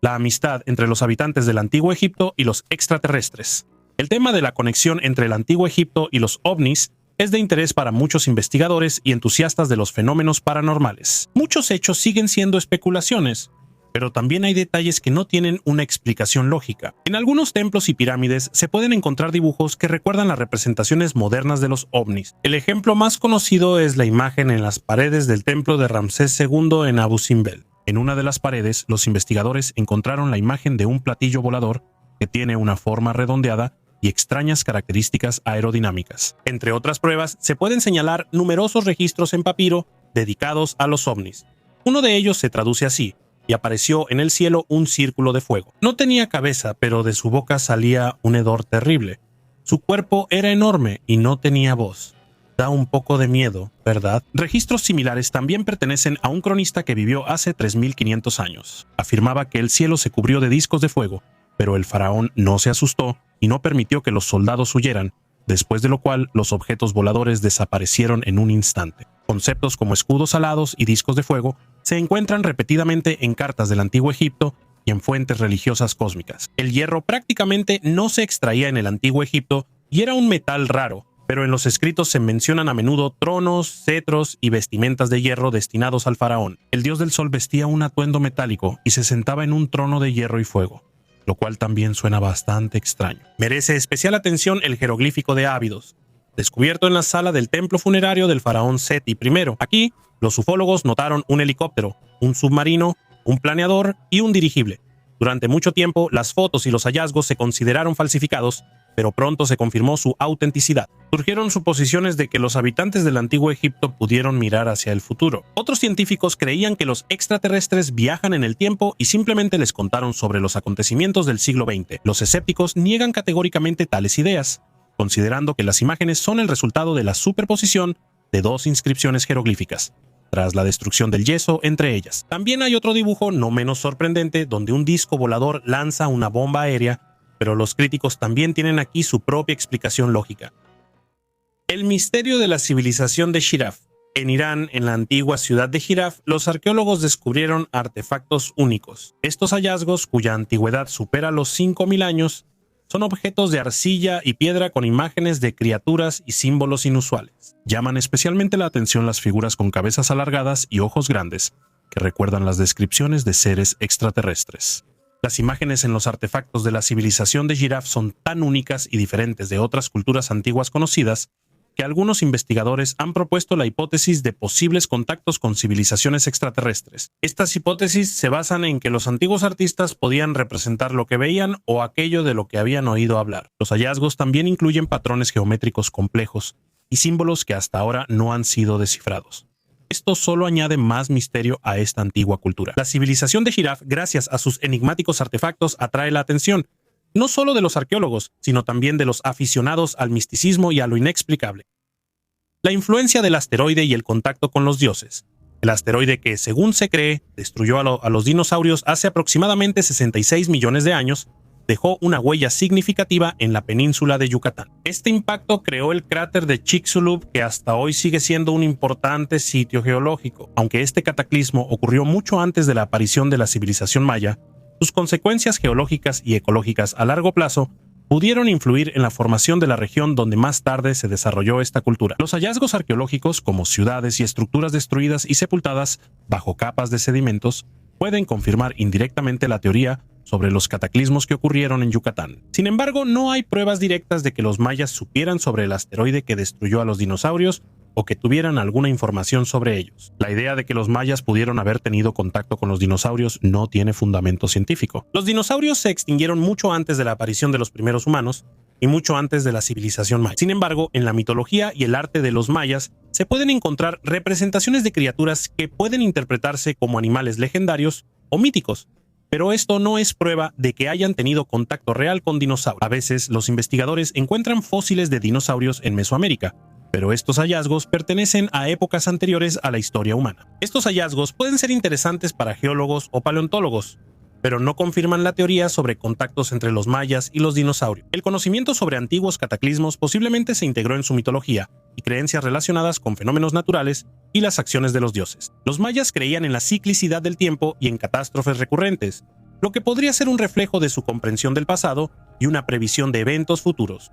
La amistad entre los habitantes del Antiguo Egipto y los extraterrestres. El tema de la conexión entre el Antiguo Egipto y los ovnis es de interés para muchos investigadores y entusiastas de los fenómenos paranormales. Muchos hechos siguen siendo especulaciones, pero también hay detalles que no tienen una explicación lógica. En algunos templos y pirámides se pueden encontrar dibujos que recuerdan las representaciones modernas de los ovnis. El ejemplo más conocido es la imagen en las paredes del templo de Ramsés II en Abu Simbel. En una de las paredes, los investigadores encontraron la imagen de un platillo volador que tiene una forma redondeada y extrañas características aerodinámicas. Entre otras pruebas, se pueden señalar numerosos registros en papiro dedicados a los ovnis. Uno de ellos se traduce así: y apareció en el cielo un círculo de fuego. No tenía cabeza, pero de su boca salía un hedor terrible. Su cuerpo era enorme y no tenía voz. Da un poco de miedo, ¿verdad? Registros similares también pertenecen a un cronista que vivió hace 3500 años. Afirmaba que el cielo se cubrió de discos de fuego, pero el faraón no se asustó y no permitió que los soldados huyeran, después de lo cual los objetos voladores desaparecieron en un instante. Conceptos como escudos alados y discos de fuego se encuentran repetidamente en cartas del Antiguo Egipto y en fuentes religiosas cósmicas. El hierro prácticamente no se extraía en el Antiguo Egipto y era un metal raro, pero en los escritos se mencionan a menudo tronos, cetros y vestimentas de hierro destinados al faraón. El dios del sol vestía un atuendo metálico y se sentaba en un trono de hierro y fuego, lo cual también suena bastante extraño. Merece especial atención el jeroglífico de Ábidos, descubierto en la sala del templo funerario del faraón Seti I. Aquí, los ufólogos notaron un helicóptero, un submarino, un planeador y un dirigible. Durante mucho tiempo, las fotos y los hallazgos se consideraron falsificados, pero pronto se confirmó su autenticidad. Surgieron suposiciones de que los habitantes del Antiguo Egipto pudieron mirar hacia el futuro. Otros científicos creían que los extraterrestres viajan en el tiempo y simplemente les contaron sobre los acontecimientos del siglo XX. Los escépticos niegan categóricamente tales ideas, considerando que las imágenes son el resultado de la superposición de dos inscripciones jeroglíficas, tras la destrucción del yeso entre ellas. También hay otro dibujo no menos sorprendente donde un disco volador lanza una bomba aérea, pero los críticos también tienen aquí su propia explicación lógica. El misterio de la civilización de Shiraf. En Irán, en la antigua ciudad de Shiraf, los arqueólogos descubrieron artefactos únicos. Estos hallazgos, cuya antigüedad supera los 5000 años, son objetos de arcilla y piedra con imágenes de criaturas y símbolos inusuales. Llaman especialmente la atención las figuras con cabezas alargadas y ojos grandes, que recuerdan las descripciones de seres extraterrestres. Las imágenes en los artefactos de la civilización de Shiraf son tan únicas y diferentes de otras culturas antiguas conocidas que algunos investigadores han propuesto la hipótesis de posibles contactos con civilizaciones extraterrestres. Estas hipótesis se basan en que los antiguos artistas podían representar lo que veían o aquello de lo que habían oído hablar. Los hallazgos también incluyen patrones geométricos complejos y símbolos que hasta ahora no han sido descifrados. Esto solo añade más misterio a esta antigua cultura. La civilización de Shiraf, gracias a sus enigmáticos artefactos, atrae la atención, no solo de los arqueólogos, sino también de los aficionados al misticismo y a lo inexplicable. La influencia del asteroide y el contacto con los dioses. El asteroide que, según se cree, destruyó a los dinosaurios hace aproximadamente 66 millones de años, dejó una huella significativa en la península de Yucatán. Este impacto creó el cráter de Chicxulub, que hasta hoy sigue siendo un importante sitio geológico. Aunque este cataclismo ocurrió mucho antes de la aparición de la civilización maya, sus consecuencias geológicas y ecológicas a largo plazo pudieron influir en la formación de la región donde más tarde se desarrolló esta cultura. Los hallazgos arqueológicos, como ciudades y estructuras destruidas y sepultadas bajo capas de sedimentos, pueden confirmar indirectamente la teoría sobre los cataclismos que ocurrieron en Yucatán. Sin embargo, no hay pruebas directas de que los mayas supieran sobre el asteroide que destruyó a los dinosaurios o que tuvieran alguna información sobre ellos. La idea de que los mayas pudieron haber tenido contacto con los dinosaurios no tiene fundamento científico. Los dinosaurios se extinguieron mucho antes de la aparición de los primeros humanos y mucho antes de la civilización maya. Sin embargo, en la mitología y el arte de los mayas se pueden encontrar representaciones de criaturas que pueden interpretarse como animales legendarios o míticos. pero esto no es prueba de que hayan tenido contacto real con dinosaurios. A veces los investigadores encuentran fósiles de dinosaurios en Mesoamérica, pero estos hallazgos pertenecen a épocas anteriores a la historia humana. Estos hallazgos pueden ser interesantes para geólogos o paleontólogos, pero no confirman la teoría sobre contactos entre los mayas y los dinosaurios. El conocimiento sobre antiguos cataclismos posiblemente se integró en su mitología y creencias relacionadas con fenómenos naturales y las acciones de los dioses. Los mayas creían en la ciclicidad del tiempo y en catástrofes recurrentes, lo que podría ser un reflejo de su comprensión del pasado y una previsión de eventos futuros.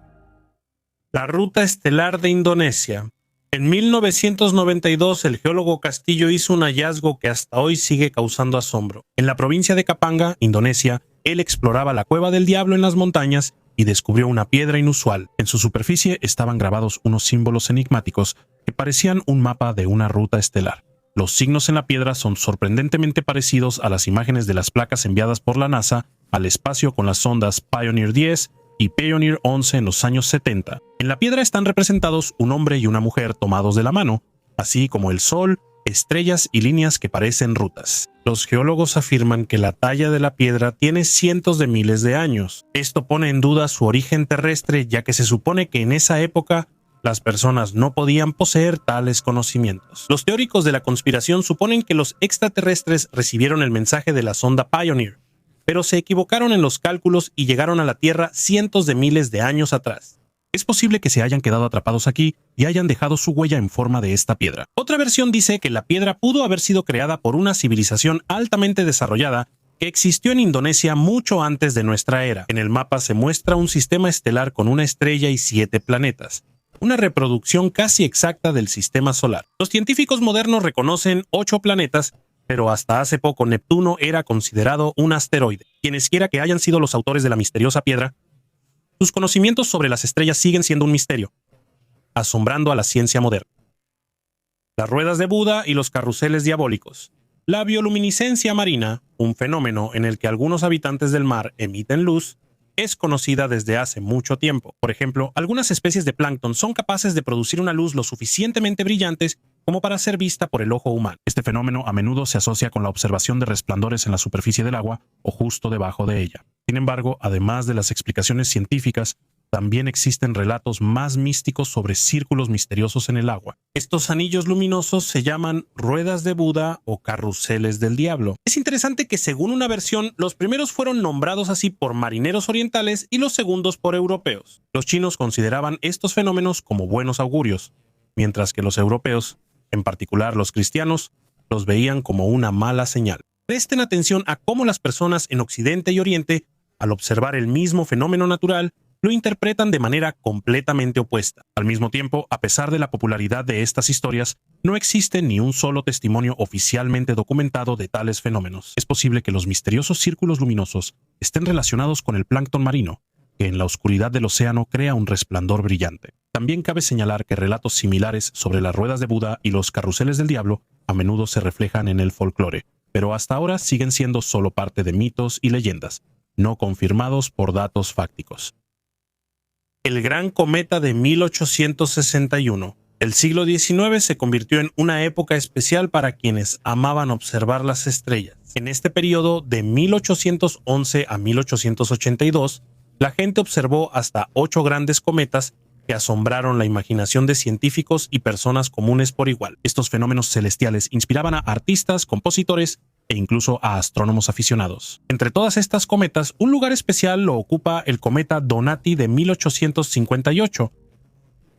La ruta estelar de Indonesia. En 1992, el geólogo Castillo hizo un hallazgo que hasta hoy sigue causando asombro. En la provincia de Kapanga, Indonesia, él exploraba la Cueva del Diablo en las montañas y descubrió una piedra inusual. En su superficie estaban grabados unos símbolos enigmáticos que parecían un mapa de una ruta estelar. Los signos en la piedra son sorprendentemente parecidos a las imágenes de las placas enviadas por la NASA al espacio con las sondas Pioneer 10 y Pioneer 11 en los años 70. En la piedra están representados un hombre y una mujer tomados de la mano, así como el sol, estrellas y líneas que parecen rutas. Los geólogos afirman que la talla de la piedra tiene cientos de miles de años. Esto pone en duda su origen terrestre, ya que se supone que en esa época las personas no podían poseer tales conocimientos. Los teóricos de la conspiración suponen que los extraterrestres recibieron el mensaje de la sonda Pioneer, pero se equivocaron en los cálculos y llegaron a la Tierra cientos de miles de años atrás. Es posible que se hayan quedado atrapados aquí y hayan dejado su huella en forma de esta piedra. Otra versión dice que la piedra pudo haber sido creada por una civilización altamente desarrollada que existió en Indonesia mucho antes de nuestra era. En el mapa se muestra un sistema estelar con una estrella y 7 planetas, una reproducción casi exacta del sistema solar. Los científicos modernos reconocen 8 planetas, pero hasta hace poco Neptuno era considerado un asteroide. Quienesquiera que hayan sido los autores de la misteriosa piedra, sus conocimientos sobre las estrellas siguen siendo un misterio, asombrando a la ciencia moderna. Las ruedas de Buda y los carruseles diabólicos. La bioluminiscencia marina, un fenómeno en el que algunos habitantes del mar emiten luz, es conocida desde hace mucho tiempo. Por ejemplo, algunas especies de plancton son capaces de producir una luz lo suficientemente brillante como para ser vista por el ojo humano. Este fenómeno a menudo se asocia con la observación de resplandores en la superficie del agua o justo debajo de ella. Sin embargo, además de las explicaciones científicas, también existen relatos más místicos sobre círculos misteriosos en el agua. Estos anillos luminosos se llaman ruedas de Buda o carruseles del diablo. Es interesante que, según una versión, los primeros fueron nombrados así por marineros orientales y los segundos por europeos. Los chinos consideraban estos fenómenos como buenos augurios, mientras que los europeos, en particular los cristianos, los veían como una mala señal. Presten atención a cómo las personas en Occidente y Oriente, al observar el mismo fenómeno natural, lo interpretan de manera completamente opuesta. Al mismo tiempo, a pesar de la popularidad de estas historias, no existe ni un solo testimonio oficialmente documentado de tales fenómenos. Es posible que los misteriosos círculos luminosos estén relacionados con el plancton marino, que en la oscuridad del océano crea un resplandor brillante. También cabe señalar que relatos similares sobre las ruedas de Buda y los carruseles del diablo a menudo se reflejan en el folclore, pero hasta ahora siguen siendo solo parte de mitos y leyendas, no confirmados por datos fácticos. El gran cometa de 1861. El siglo XIX se convirtió en una época especial para quienes amaban observar las estrellas. En este periodo, de 1811 a 1882, la gente observó hasta 8 grandes cometas que asombraron la imaginación de científicos y personas comunes por igual. Estos fenómenos celestiales inspiraban a artistas, compositores e incluso a astrónomos aficionados. Entre todas estas cometas, un lugar especial lo ocupa el cometa Donati de 1858.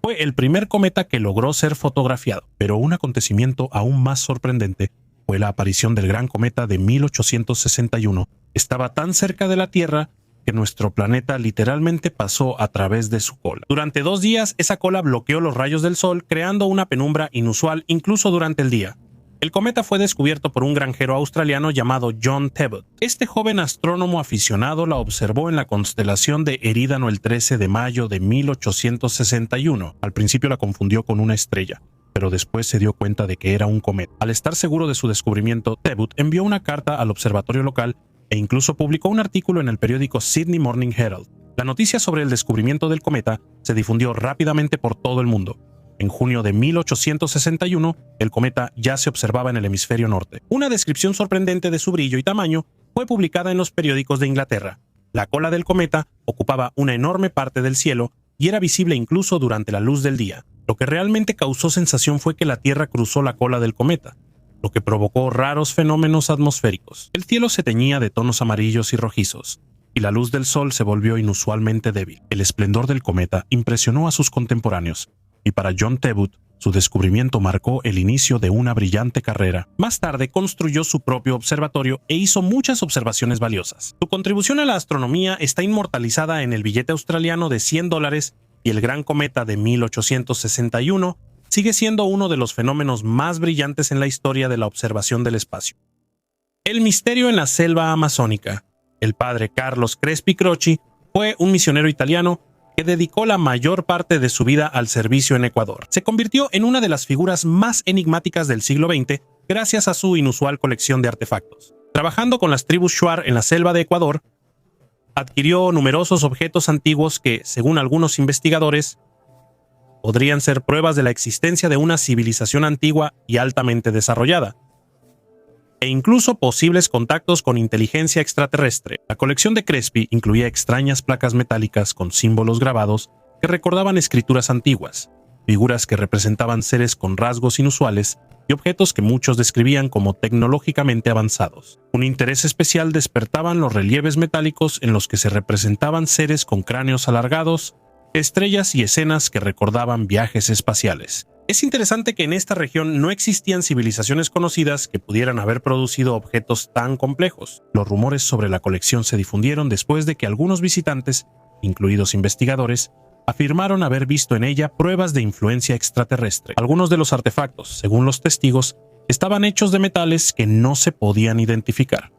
Fue el primer cometa que logró ser fotografiado, pero un acontecimiento aún más sorprendente fue la aparición del gran cometa de 1861. Estaba tan cerca de la Tierra que nuestro planeta literalmente pasó a través de su cola. Durante 2 días, esa cola bloqueó los rayos del Sol, creando una penumbra inusual incluso durante el día. El cometa fue descubierto por un granjero australiano llamado John Tebbutt. Este joven astrónomo aficionado la observó en la constelación de Erídano el 13 de mayo de 1861. Al principio la confundió con una estrella, pero después se dio cuenta de que era un cometa. Al estar seguro de su descubrimiento, Tebbutt envió una carta al observatorio local e incluso publicó un artículo en el periódico Sydney Morning Herald. La noticia sobre el descubrimiento del cometa se difundió rápidamente por todo el mundo. En junio de 1861, el cometa ya se observaba en el hemisferio norte. Una descripción sorprendente de su brillo y tamaño fue publicada en los periódicos de Inglaterra. La cola del cometa ocupaba una enorme parte del cielo y era visible incluso durante la luz del día. Lo que realmente causó sensación fue que la Tierra cruzó la cola del cometa, lo que provocó raros fenómenos atmosféricos. El cielo se teñía de tonos amarillos y rojizos, y la luz del sol se volvió inusualmente débil. El esplendor del cometa impresionó a sus contemporáneos, y para John Tebbutt, su descubrimiento marcó el inicio de una brillante carrera. Más tarde construyó su propio observatorio e hizo muchas observaciones valiosas. Su contribución a la astronomía está inmortalizada en el billete australiano de $100 y el Gran Cometa de 1861 sigue siendo uno de los fenómenos más brillantes en la historia de la observación del espacio. El misterio en la selva amazónica. El padre Carlos Crespi Croce fue un misionero italiano que dedicó la mayor parte de su vida al servicio en Ecuador. Se convirtió en una de las figuras más enigmáticas del siglo XX gracias a su inusual colección de artefactos. Trabajando con las tribus Shuar en la selva de Ecuador, adquirió numerosos objetos antiguos que, según algunos investigadores, podrían ser pruebas de la existencia de una civilización antigua y altamente desarrollada, e incluso posibles contactos con inteligencia extraterrestre. La colección de Crespi incluía extrañas placas metálicas con símbolos grabados que recordaban escrituras antiguas, figuras que representaban seres con rasgos inusuales y objetos que muchos describían como tecnológicamente avanzados. Un interés especial despertaban los relieves metálicos en los que se representaban seres con cráneos alargados, estrellas y escenas que recordaban viajes espaciales. Es interesante que en esta región no existían civilizaciones conocidas que pudieran haber producido objetos tan complejos. Los rumores sobre la colección se difundieron después de que algunos visitantes, incluidos investigadores, afirmaron haber visto en ella pruebas de influencia extraterrestre. Algunos de los artefactos, según los testigos, estaban hechos de metales que no se podían identificar.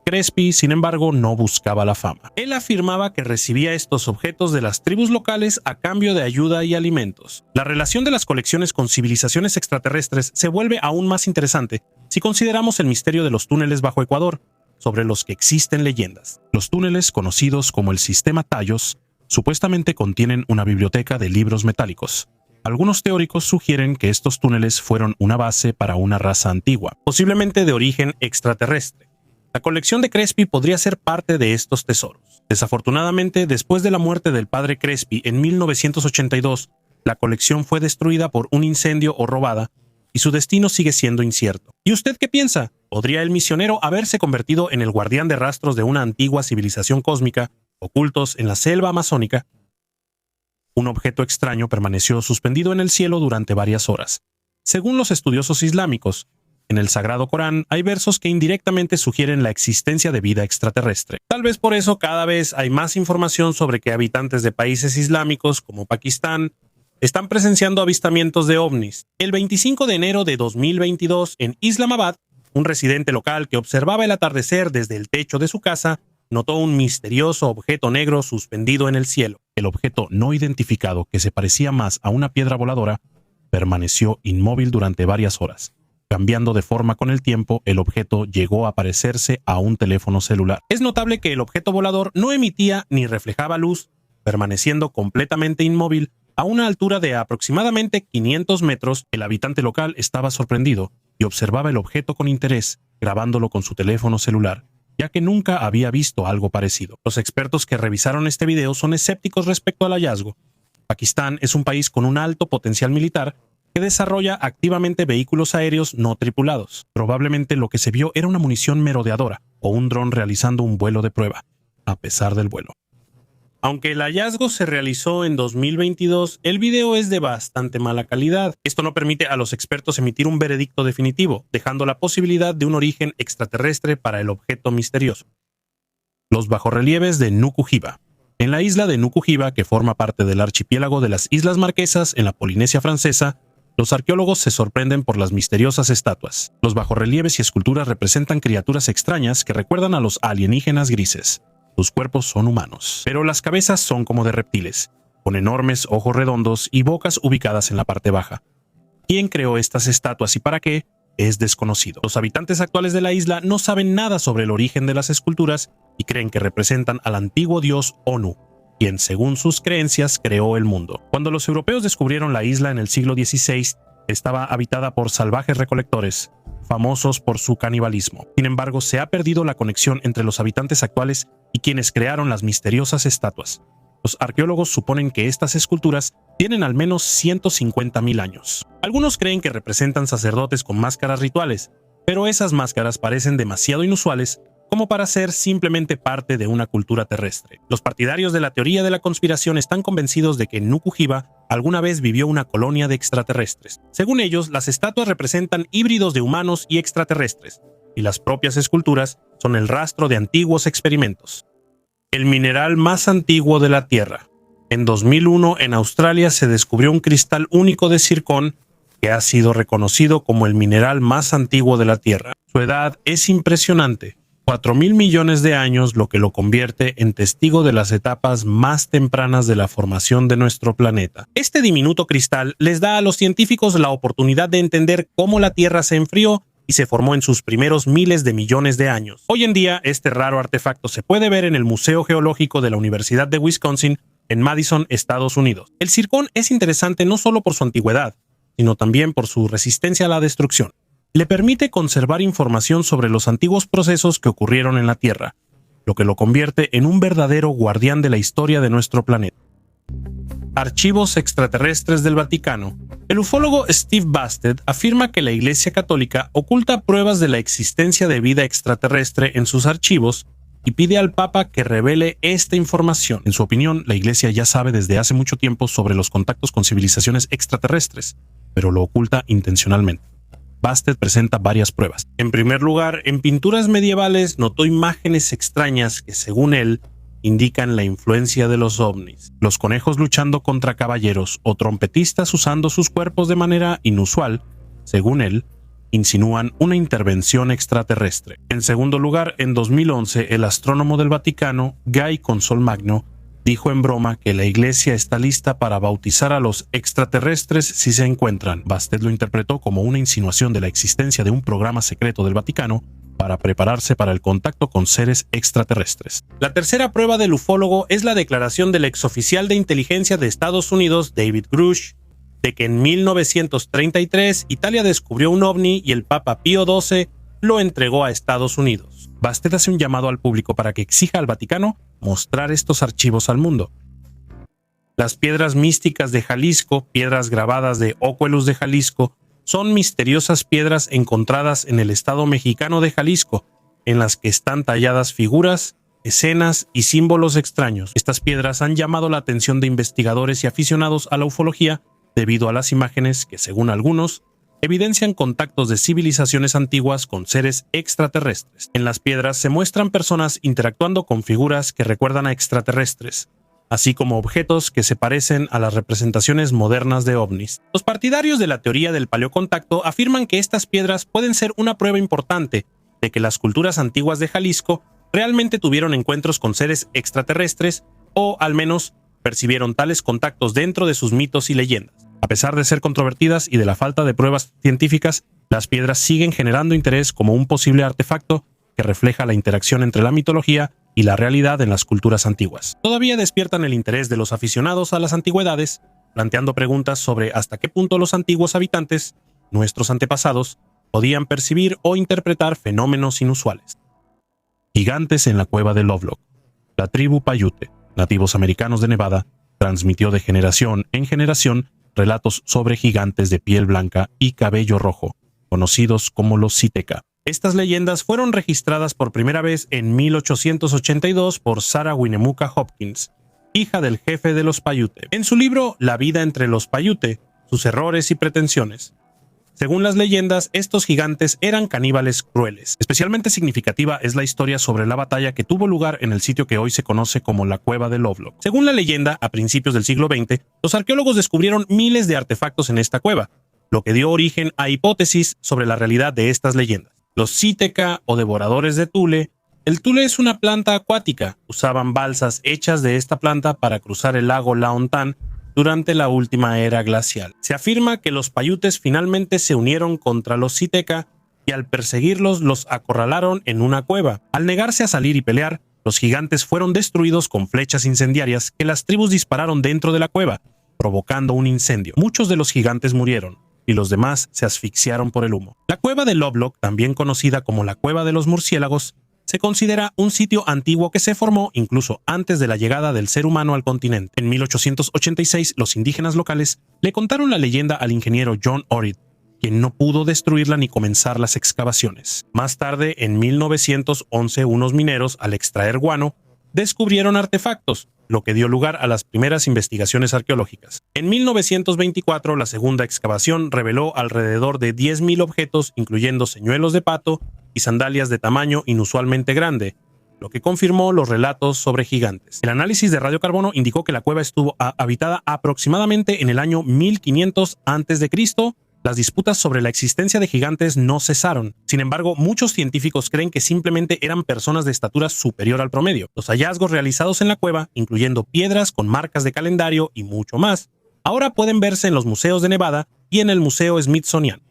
Crespi, sin embargo, no buscaba la fama. Él afirmaba que recibía estos objetos de las tribus locales a cambio de ayuda y alimentos. La relación de las colecciones con civilizaciones extraterrestres se vuelve aún más interesante si consideramos el misterio de los túneles bajo Ecuador, sobre los que existen leyendas. Los túneles, conocidos como el sistema Tallos, supuestamente contienen una biblioteca de libros metálicos. Algunos teóricos sugieren que estos túneles fueron una base para una raza antigua, posiblemente de origen extraterrestre. La colección de Crespi podría ser parte de estos tesoros. Desafortunadamente, después de la muerte del padre Crespi en 1982, la colección fue destruida por un incendio o robada, y su destino sigue siendo incierto. ¿Y usted qué piensa? ¿Podría el misionero haberse convertido en el guardián de rastros de una antigua civilización cósmica, ocultos en la selva amazónica? Un objeto extraño permaneció suspendido en el cielo durante varias horas. Según los estudiosos islámicos, en el Sagrado Corán hay versos que indirectamente sugieren la existencia de vida extraterrestre. Tal vez por eso cada vez hay más información sobre que habitantes de países islámicos como Pakistán están presenciando avistamientos de ovnis. El 25 de enero de 2022, en Islamabad, un residente local que observaba el atardecer desde el techo de su casa notó un misterioso objeto negro suspendido en el cielo. El objeto no identificado, que se parecía más a una piedra voladora, permaneció inmóvil durante varias horas. Cambiando de forma con el tiempo, el objeto llegó a parecerse a un teléfono celular. Es notable que el objeto volador no emitía ni reflejaba luz, permaneciendo completamente inmóvil a una altura de aproximadamente 500 metros. El habitante local estaba sorprendido y observaba el objeto con interés, grabándolo con su teléfono celular, ya que nunca había visto algo parecido. Los expertos que revisaron este video son escépticos respecto al hallazgo. Pakistán es un país con un alto potencial militar que desarrolla activamente vehículos aéreos no tripulados. Probablemente lo que se vio era una munición merodeadora o un dron realizando un vuelo de prueba, a pesar del vuelo. Aunque el hallazgo se realizó en 2022, el video es de bastante mala calidad. Esto no permite a los expertos emitir un veredicto definitivo, dejando la posibilidad de un origen extraterrestre para el objeto misterioso. Los bajorrelieves de Nuku Hiva. En la isla de Nuku Hiva, que forma parte del archipiélago de las Islas Marquesas en la Polinesia Francesa, los arqueólogos se sorprenden por las misteriosas estatuas. Los bajorrelieves y esculturas representan criaturas extrañas que recuerdan a los alienígenas grises. Sus cuerpos son humanos, pero las cabezas son como de reptiles, con enormes ojos redondos y bocas ubicadas en la parte baja. ¿Quién creó estas estatuas y para qué? Es desconocido. Los habitantes actuales de la isla no saben nada sobre el origen de las esculturas y creen que representan al antiguo dios Onu, quien según sus creencias creó el mundo. Cuando los europeos descubrieron la isla en el siglo XVI, Estaba habitada por salvajes recolectores, famosos por su canibalismo. Sin embargo, se ha perdido la conexión entre los habitantes actuales y quienes crearon las misteriosas estatuas. Los arqueólogos suponen que estas esculturas tienen al menos 150.000 años. Algunos creen que representan sacerdotes con máscaras rituales, pero esas máscaras parecen demasiado inusuales como para ser simplemente parte de una cultura terrestre. Los partidarios de la teoría de la conspiración están convencidos de que en Nuku-Hiva alguna vez vivió una colonia de extraterrestres. Según ellos, las estatuas representan híbridos de humanos y extraterrestres, y las propias esculturas son el rastro de antiguos experimentos. El mineral más antiguo de la Tierra. En 2001, en Australia, se descubrió un cristal único de zircón que ha sido reconocido como el mineral más antiguo de la Tierra. Su edad es impresionante, 4.000 millones de años, lo que lo convierte en testigo de las etapas más tempranas de la formación de nuestro planeta. Este diminuto cristal les da a los científicos la oportunidad de entender cómo la Tierra se enfrió y se formó en sus primeros miles de millones de años. Hoy en día, este raro artefacto se puede ver en el Museo Geológico de la Universidad de Wisconsin, en Madison, Estados Unidos. El zircón es interesante no solo por su antigüedad, sino también por su resistencia a la destrucción. Le permite conservar información sobre los antiguos procesos que ocurrieron en la Tierra, lo que lo convierte en un verdadero guardián de la historia de nuestro planeta. Archivos extraterrestres del Vaticano. El ufólogo Steve Basted afirma que la Iglesia Católica oculta pruebas de la existencia de vida extraterrestre en sus archivos y pide al Papa que revele esta información. En su opinión, la Iglesia ya sabe desde hace mucho tiempo sobre los contactos con civilizaciones extraterrestres, pero lo oculta intencionalmente. Basted presenta varias pruebas. En primer lugar, en pinturas medievales notó imágenes extrañas que, según él, indican la influencia de los ovnis. Los conejos luchando contra caballeros o trompetistas usando sus cuerpos de manera inusual, según él, insinúan una intervención extraterrestre. En segundo lugar, en 2011, el astrónomo del Vaticano, Guy Consolmagno, dijo en broma que la Iglesia está lista para bautizar a los extraterrestres si se encuentran. Basted lo interpretó como una insinuación de la existencia de un programa secreto del Vaticano para prepararse para el contacto con seres extraterrestres. La tercera prueba del ufólogo es la declaración del exoficial de inteligencia de Estados Unidos, David Grush, de que en 1933 Italia descubrió un ovni y el Papa Pío XII lo entregó a Estados Unidos. Basted hace un llamado al público para que exija al Vaticano mostrar estos archivos al mundo. Las piedras místicas de Jalisco, piedras grabadas de Ocuelus de Jalisco, son misteriosas piedras encontradas en el estado mexicano de Jalisco, en las que están talladas figuras, escenas y símbolos extraños. Estas piedras han llamado la atención de investigadores y aficionados a la ufología debido a las imágenes que, según algunos, evidencian contactos de civilizaciones antiguas con seres extraterrestres. En las piedras se muestran personas interactuando con figuras que recuerdan a extraterrestres, así como objetos que se parecen a las representaciones modernas de ovnis. Los partidarios de la teoría del paleocontacto afirman que estas piedras pueden ser una prueba importante de que las culturas antiguas de Jalisco realmente tuvieron encuentros con seres extraterrestres o, al menos, percibieron tales contactos dentro de sus mitos y leyendas. A pesar de ser controvertidas y de la falta de pruebas científicas, las piedras siguen generando interés como un posible artefacto que refleja la interacción entre la mitología y la realidad en las culturas antiguas. Todavía despiertan el interés de los aficionados a las antigüedades, planteando preguntas sobre hasta qué punto los antiguos habitantes, nuestros antepasados, podían percibir o interpretar fenómenos inusuales. Gigantes en la cueva de Lovelock. La tribu Paiute, nativos americanos de Nevada, transmitió de generación en generación relatos sobre gigantes de piel blanca y cabello rojo, conocidos como los Siteka. Estas leyendas fueron registradas por primera vez en 1882 por Sarah Winnemucca Hopkins, hija del jefe de los Paiute, en su libro La vida entre los Paiute, sus errores y pretensiones. Según las leyendas, estos gigantes eran caníbales crueles. Especialmente significativa es la historia sobre la batalla que tuvo lugar en el sitio que hoy se conoce como la Cueva de Lovelock. Según la leyenda, a principios del siglo XX, los arqueólogos descubrieron miles de artefactos en esta cueva, lo que dio origen a hipótesis sobre la realidad de estas leyendas. Los Siteka o devoradores de tule. El tule es una planta acuática. Usaban balsas hechas de esta planta para cruzar el lago Laontan durante la última era glacial. Se afirma que los paiutes finalmente se unieron contra los Siteka y al perseguirlos los acorralaron en una cueva. Al negarse a salir y pelear, los gigantes fueron destruidos con flechas incendiarias que las tribus dispararon dentro de la cueva, provocando un incendio. Muchos de los gigantes murieron, y los demás se asfixiaron por el humo. La cueva de Lovelock, también conocida como la Cueva de los Murciélagos, se considera un sitio antiguo que se formó incluso antes de la llegada del ser humano al continente. En 1886, los indígenas locales le contaron la leyenda al ingeniero John Orid, quien no pudo destruirla ni comenzar las excavaciones. Más tarde, en 1911, unos mineros, al extraer guano, descubrieron artefactos, lo que dio lugar a las primeras investigaciones arqueológicas. En 1924, la segunda excavación reveló alrededor de 10.000 objetos, incluyendo señuelos de pato y sandalias de tamaño inusualmente grande, lo que confirmó los relatos sobre gigantes. El análisis de radiocarbono indicó que la cueva estuvo habitada aproximadamente en el año 1500 a.C. Las disputas sobre la existencia de gigantes no cesaron. Sin embargo, muchos científicos creen que simplemente eran personas de estatura superior al promedio. Los hallazgos realizados en la cueva, incluyendo piedras con marcas de calendario y mucho más, ahora pueden verse en los museos de Nevada y en el Museo Smithsonian.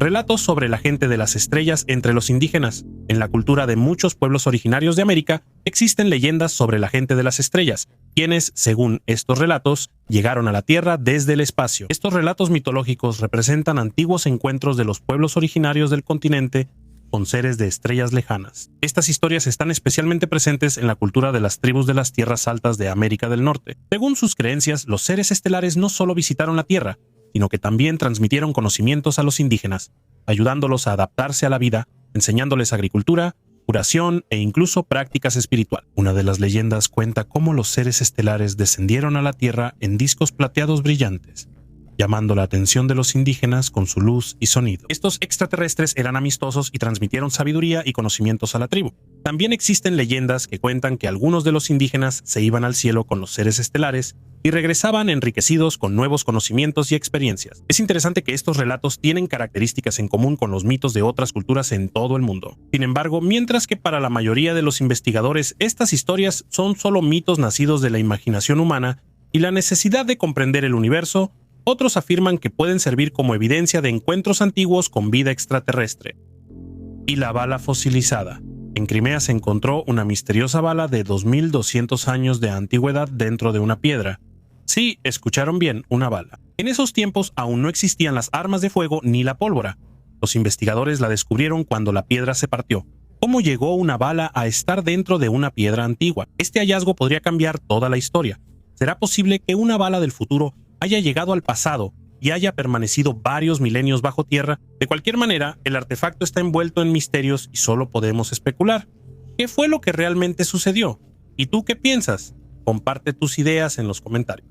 Relatos sobre la gente de las estrellas entre los indígenas. En la cultura de muchos pueblos originarios de América existen leyendas sobre la gente de las estrellas, quienes, según estos relatos, llegaron a la Tierra desde el espacio. Estos relatos mitológicos representan antiguos encuentros de los pueblos originarios del continente con seres de estrellas lejanas. Estas historias están especialmente presentes en la cultura de las tribus de las tierras altas de América del Norte. Según sus creencias, los seres estelares no solo visitaron la Tierra, sino que también transmitieron conocimientos a los indígenas, ayudándolos a adaptarse a la vida, enseñándoles agricultura, curación e incluso prácticas espirituales. Una de las leyendas cuenta cómo los seres estelares descendieron a la Tierra en discos plateados brillantes, llamando la atención de los indígenas con su luz y sonido. Estos extraterrestres eran amistosos y transmitieron sabiduría y conocimientos a la tribu. También existen leyendas que cuentan que algunos de los indígenas se iban al cielo con los seres estelares y regresaban enriquecidos con nuevos conocimientos y experiencias. Es interesante que estos relatos tienen características en común con los mitos de otras culturas en todo el mundo. Sin embargo, mientras que para la mayoría de los investigadores estas historias son solo mitos nacidos de la imaginación humana y la necesidad de comprender el universo, otros afirman que pueden servir como evidencia de encuentros antiguos con vida extraterrestre. Y la bala fosilizada. En Crimea se encontró una misteriosa bala de 2200 años de antigüedad dentro de una piedra. Sí, escucharon bien, una bala. En esos tiempos aún no existían las armas de fuego ni la pólvora. Los investigadores la descubrieron cuando la piedra se partió. ¿Cómo llegó una bala a estar dentro de una piedra antigua? Este hallazgo podría cambiar toda la historia. ¿Será posible que una bala del futuro haya llegado al pasado y haya permanecido varios milenios bajo tierra? De cualquier manera, el artefacto está envuelto en misterios y solo podemos especular. ¿Qué fue lo que realmente sucedió? ¿Y tú qué piensas? Comparte tus ideas en los comentarios.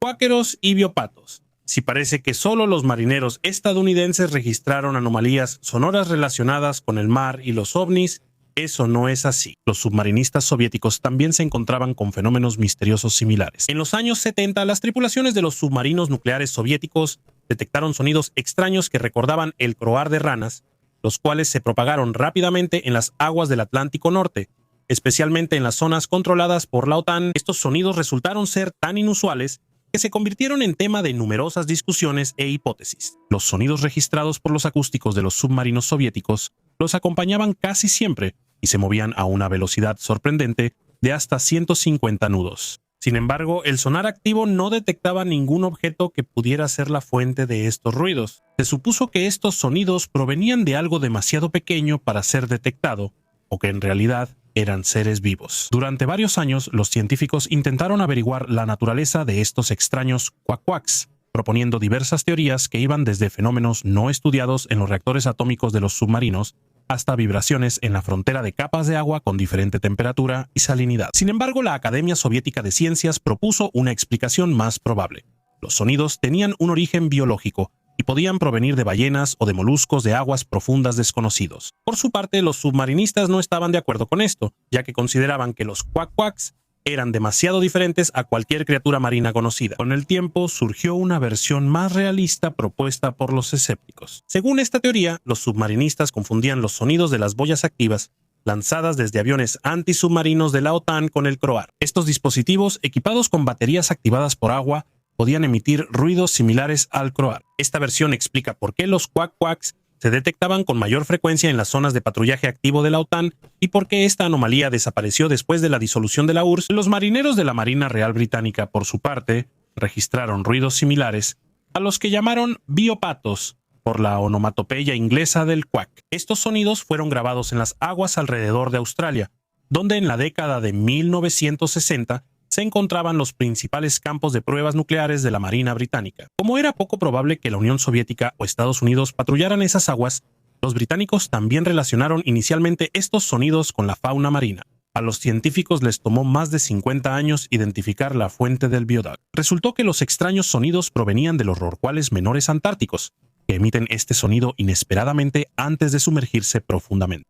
Cuáqueros y biopatos. Si parece que solo los marineros estadounidenses registraron anomalías sonoras relacionadas con el mar y los ovnis, eso no es así. Los submarinistas soviéticos también se encontraban con fenómenos misteriosos similares. En los años 70, las tripulaciones de los submarinos nucleares soviéticos detectaron sonidos extraños que recordaban el croar de ranas, los cuales se propagaron rápidamente en las aguas del Atlántico Norte, especialmente en las zonas controladas por la OTAN. Estos sonidos resultaron ser tan inusuales que se convirtieron en tema de numerosas discusiones e hipótesis. Los sonidos registrados por los acústicos de los submarinos soviéticos los acompañaban casi siempre y se movían a una velocidad sorprendente de hasta 150 nudos. Sin embargo, el sonar activo no detectaba ningún objeto que pudiera ser la fuente de estos ruidos. Se supuso que estos sonidos provenían de algo demasiado pequeño para ser detectado, o que en realidad eran seres vivos. Durante varios años, los científicos intentaron averiguar la naturaleza de estos extraños cuac-cuacs, proponiendo diversas teorías que iban desde fenómenos no estudiados en los reactores atómicos de los submarinos hasta vibraciones en la frontera de capas de agua con diferente temperatura y salinidad. Sin embargo, la Academia Soviética de Ciencias propuso una explicación más probable. Los sonidos tenían un origen biológico y podían provenir de ballenas o de moluscos de aguas profundas desconocidos. Por su parte, los submarinistas no estaban de acuerdo con esto, ya que consideraban que los cuac-cuacs eran demasiado diferentes a cualquier criatura marina conocida. Con el tiempo surgió una versión más realista propuesta por los escépticos. Según esta teoría, los submarinistas confundían los sonidos de las boyas activas lanzadas desde aviones antisubmarinos de la OTAN con el croar. Estos dispositivos, equipados con baterías activadas por agua, podían emitir ruidos similares al croar. Esta versión explica por qué los cuac-cuacs se detectaban con mayor frecuencia en las zonas de patrullaje activo de la OTAN y por qué esta anomalía desapareció después de la disolución de la URSS. Los marineros de la Marina Real Británica, por su parte, registraron ruidos similares a los que llamaron biopatos, por la onomatopeya inglesa del quack. Estos sonidos fueron grabados en las aguas alrededor de Australia, donde en la década de 1960 se encontraban los principales campos de pruebas nucleares de la Marina Británica. Como era poco probable que la Unión Soviética o Estados Unidos patrullaran esas aguas, los británicos también relacionaron inicialmente estos sonidos con la fauna marina. A los científicos les tomó más de 50 años identificar la fuente del biodag. Resultó que los extraños sonidos provenían de los rorcuales menores antárticos, que emiten este sonido inesperadamente antes de sumergirse profundamente.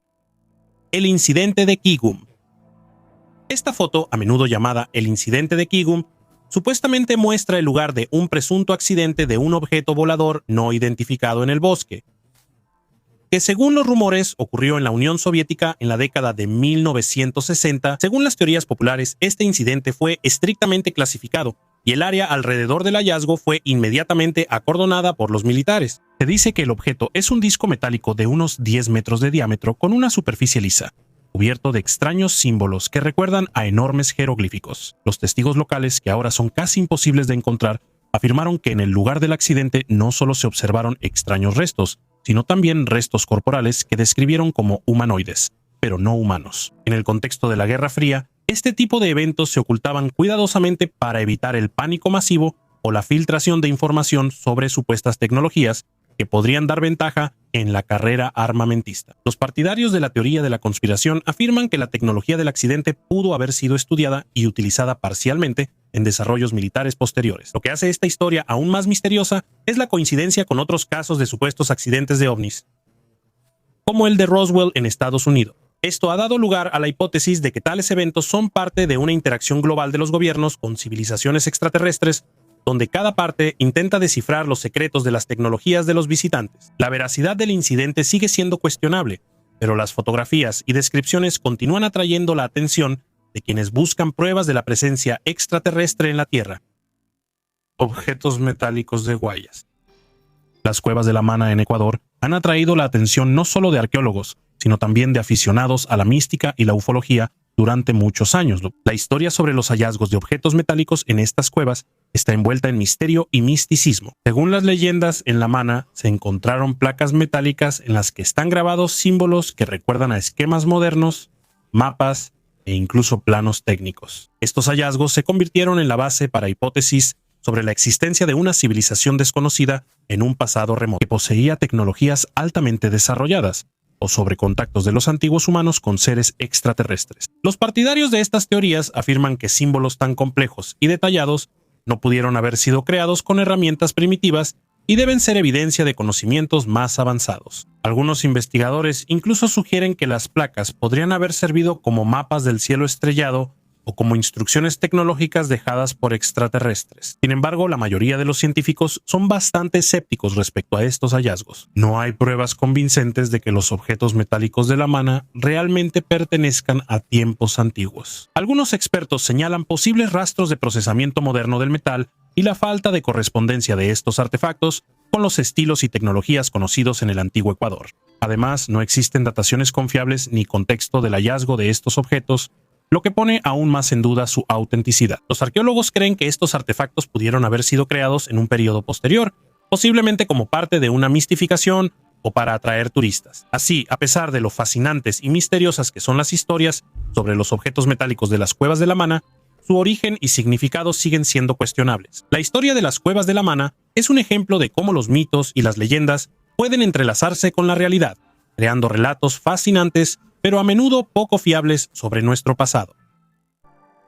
El incidente de Keegum. Esta foto, a menudo llamada el incidente de Keegum, supuestamente muestra el lugar de un presunto accidente de un objeto volador no identificado en el bosque, que según los rumores ocurrió en la Unión Soviética en la década de 1960. Según las teorías populares, este incidente fue estrictamente clasificado y el área alrededor del hallazgo fue inmediatamente acordonada por los militares. Se dice que el objeto es un disco metálico de unos 10 metros de diámetro con una superficie lisa, cubierto de extraños símbolos que recuerdan a enormes jeroglíficos. Los testigos locales, que ahora son casi imposibles de encontrar, afirmaron que en el lugar del accidente no solo se observaron extraños restos, sino también restos corporales que describieron como humanoides, pero no humanos. En el contexto de la Guerra Fría, este tipo de eventos se ocultaban cuidadosamente para evitar el pánico masivo o la filtración de información sobre supuestas tecnologías que podrían dar ventaja en la carrera armamentista. Los partidarios de la teoría de la conspiración afirman que la tecnología del accidente pudo haber sido estudiada y utilizada parcialmente en desarrollos militares posteriores. Lo que hace esta historia aún más misteriosa es la coincidencia con otros casos de supuestos accidentes de ovnis, como el de Roswell en Estados Unidos. Esto ha dado lugar a la hipótesis de que tales eventos son parte de una interacción global de los gobiernos con civilizaciones extraterrestres, donde cada parte intenta descifrar los secretos de las tecnologías de los visitantes. La veracidad del incidente sigue siendo cuestionable, pero las fotografías y descripciones continúan atrayendo la atención de quienes buscan pruebas de la presencia extraterrestre en la Tierra. Objetos metálicos de Guayas. Las cuevas de la Mana en Ecuador han atraído la atención no solo de arqueólogos, sino también de aficionados a la mística y la ufología durante muchos años. La historia sobre los hallazgos de objetos metálicos en estas cuevas está envuelta en misterio y misticismo. Según las leyendas, en La Mana se encontraron placas metálicas en las que están grabados símbolos que recuerdan a esquemas modernos, mapas e incluso planos técnicos. Estos hallazgos se convirtieron en la base para hipótesis sobre la existencia de una civilización desconocida en un pasado remoto que poseía tecnologías altamente desarrolladas, o sobre contactos de los antiguos humanos con seres extraterrestres. Los partidarios de estas teorías afirman que símbolos tan complejos y detallados no pudieron haber sido creados con herramientas primitivas y deben ser evidencia de conocimientos más avanzados. Algunos investigadores incluso sugieren que las placas podrían haber servido como mapas del cielo estrellado o como instrucciones tecnológicas dejadas por extraterrestres. Sin embargo, la mayoría de los científicos son bastante escépticos respecto a estos hallazgos. No hay pruebas convincentes de que los objetos metálicos de La Mana realmente pertenezcan a tiempos antiguos. Algunos expertos señalan posibles rastros de procesamiento moderno del metal y la falta de correspondencia de estos artefactos con los estilos y tecnologías conocidos en el antiguo Ecuador. Además, no existen dataciones confiables ni contexto del hallazgo de estos objetos, lo que pone aún más en duda su autenticidad. Los arqueólogos creen que estos artefactos pudieron haber sido creados en un periodo posterior, posiblemente como parte de una mistificación o para atraer turistas. Así, a pesar de lo fascinantes y misteriosas que son las historias sobre los objetos metálicos de las cuevas de La Mana, su origen y significado siguen siendo cuestionables. La historia de las cuevas de La Mana es un ejemplo de cómo los mitos y las leyendas pueden entrelazarse con la realidad, creando relatos fascinantes pero a menudo poco fiables sobre nuestro pasado.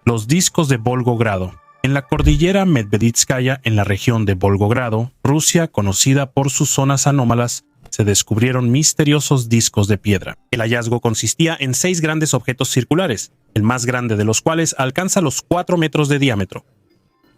Los discos de Volgogrado. En la cordillera Medveditskaya, en la región de Volgogrado, Rusia, conocida por sus zonas anómalas, se descubrieron misteriosos discos de piedra. El hallazgo consistía en 6 grandes objetos circulares, el más grande de los cuales alcanza los 4 metros de diámetro.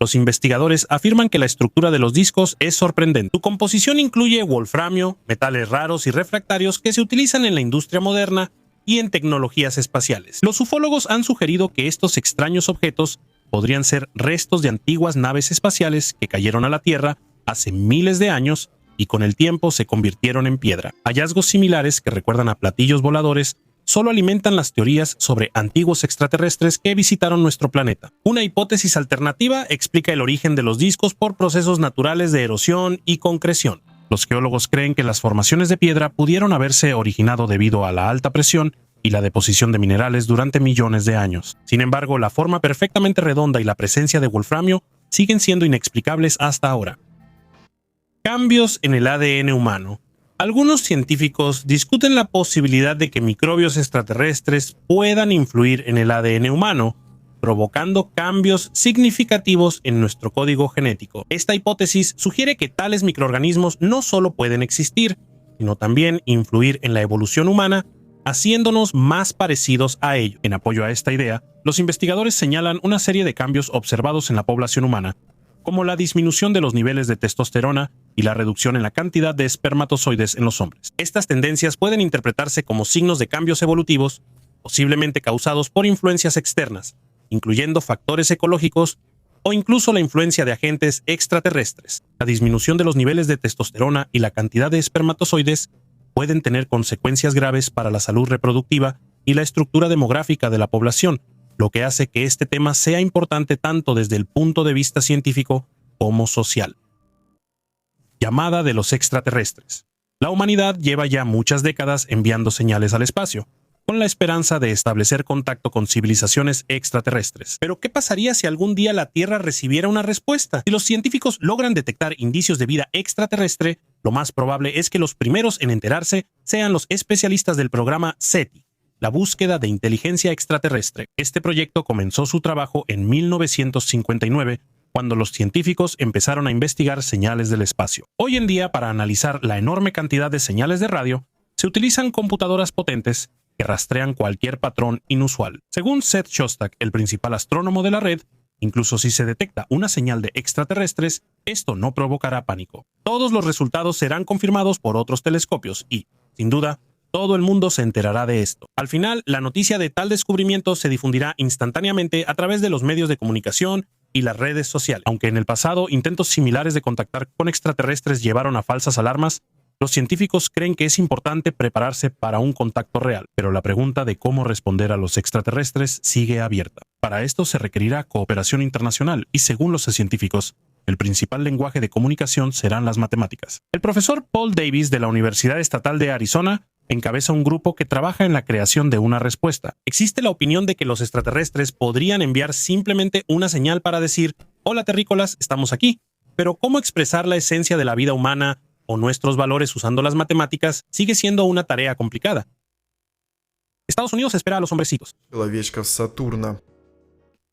Los investigadores afirman que la estructura de los discos es sorprendente. Su composición incluye wolframio, metales raros y refractarios que se utilizan en la industria moderna y en tecnologías espaciales. Los ufólogos han sugerido que estos extraños objetos podrían ser restos de antiguas naves espaciales que cayeron a la Tierra hace miles de años y con el tiempo se convirtieron en piedra. Hallazgos similares que recuerdan a platillos voladores solo alimentan las teorías sobre antiguos extraterrestres que visitaron nuestro planeta. Una hipótesis alternativa explica el origen de los discos por procesos naturales de erosión y concreción. Los geólogos creen que las formaciones de piedra pudieron haberse originado debido a la alta presión y la deposición de minerales durante millones de años. Sin embargo, la forma perfectamente redonda y la presencia de wolframio siguen siendo inexplicables hasta ahora. Cambios en el ADN humano. Algunos científicos discuten la posibilidad de que microbios extraterrestres puedan influir en el ADN humano, provocando cambios significativos en nuestro código genético. Esta hipótesis sugiere que tales microorganismos no solo pueden existir, sino también influir en la evolución humana, haciéndonos más parecidos a ellos. En apoyo a esta idea, los investigadores señalan una serie de cambios observados en la población humana, como la disminución de los niveles de testosterona y la reducción en la cantidad de espermatozoides en los hombres. Estas tendencias pueden interpretarse como signos de cambios evolutivos, posiblemente causados por influencias externas, incluyendo factores ecológicos o incluso la influencia de agentes extraterrestres. La disminución de los niveles de testosterona y la cantidad de espermatozoides pueden tener consecuencias graves para la salud reproductiva y la estructura demográfica de la población, lo que hace que este tema sea importante tanto desde el punto de vista científico como social. Llamada de los extraterrestres. La humanidad lleva ya muchas décadas enviando señales al espacio, con la esperanza de establecer contacto con civilizaciones extraterrestres. Pero ¿qué pasaría si algún día la Tierra recibiera una respuesta? Si los científicos logran detectar indicios de vida extraterrestre, lo más probable es que los primeros en enterarse sean los especialistas del programa SETI, la búsqueda de inteligencia extraterrestre. Este proyecto comenzó su trabajo en 1959, cuando los científicos empezaron a investigar señales del espacio. Hoy en día, para analizar la enorme cantidad de señales de radio, se utilizan computadoras potentes que rastrean cualquier patrón inusual. Según Seth Shostak, el principal astrónomo de la red, incluso si se detecta una señal de extraterrestres, esto no provocará pánico. Todos los resultados serán confirmados por otros telescopios y, sin duda, todo el mundo se enterará de esto. Al final, la noticia de tal descubrimiento se difundirá instantáneamente a través de los medios de comunicación y las redes sociales. Aunque en el pasado intentos similares de contactar con extraterrestres llevaron a falsas alarmas, los científicos creen que es importante prepararse para un contacto real, pero la pregunta de cómo responder a los extraterrestres sigue abierta. Para esto se requerirá cooperación internacional y, según los científicos, el principal lenguaje de comunicación serán las matemáticas. El profesor Paul Davis de la Universidad Estatal de Arizona encabeza un grupo que trabaja en la creación de una respuesta. Existe la opinión de que los extraterrestres podrían enviar simplemente una señal para decir: «Hola terrícolas, estamos aquí», pero cómo expresar la esencia de la vida humana o nuestros valores usando las matemáticas sigue siendo una tarea complicada. Estados Unidos espera a los hombrecitos.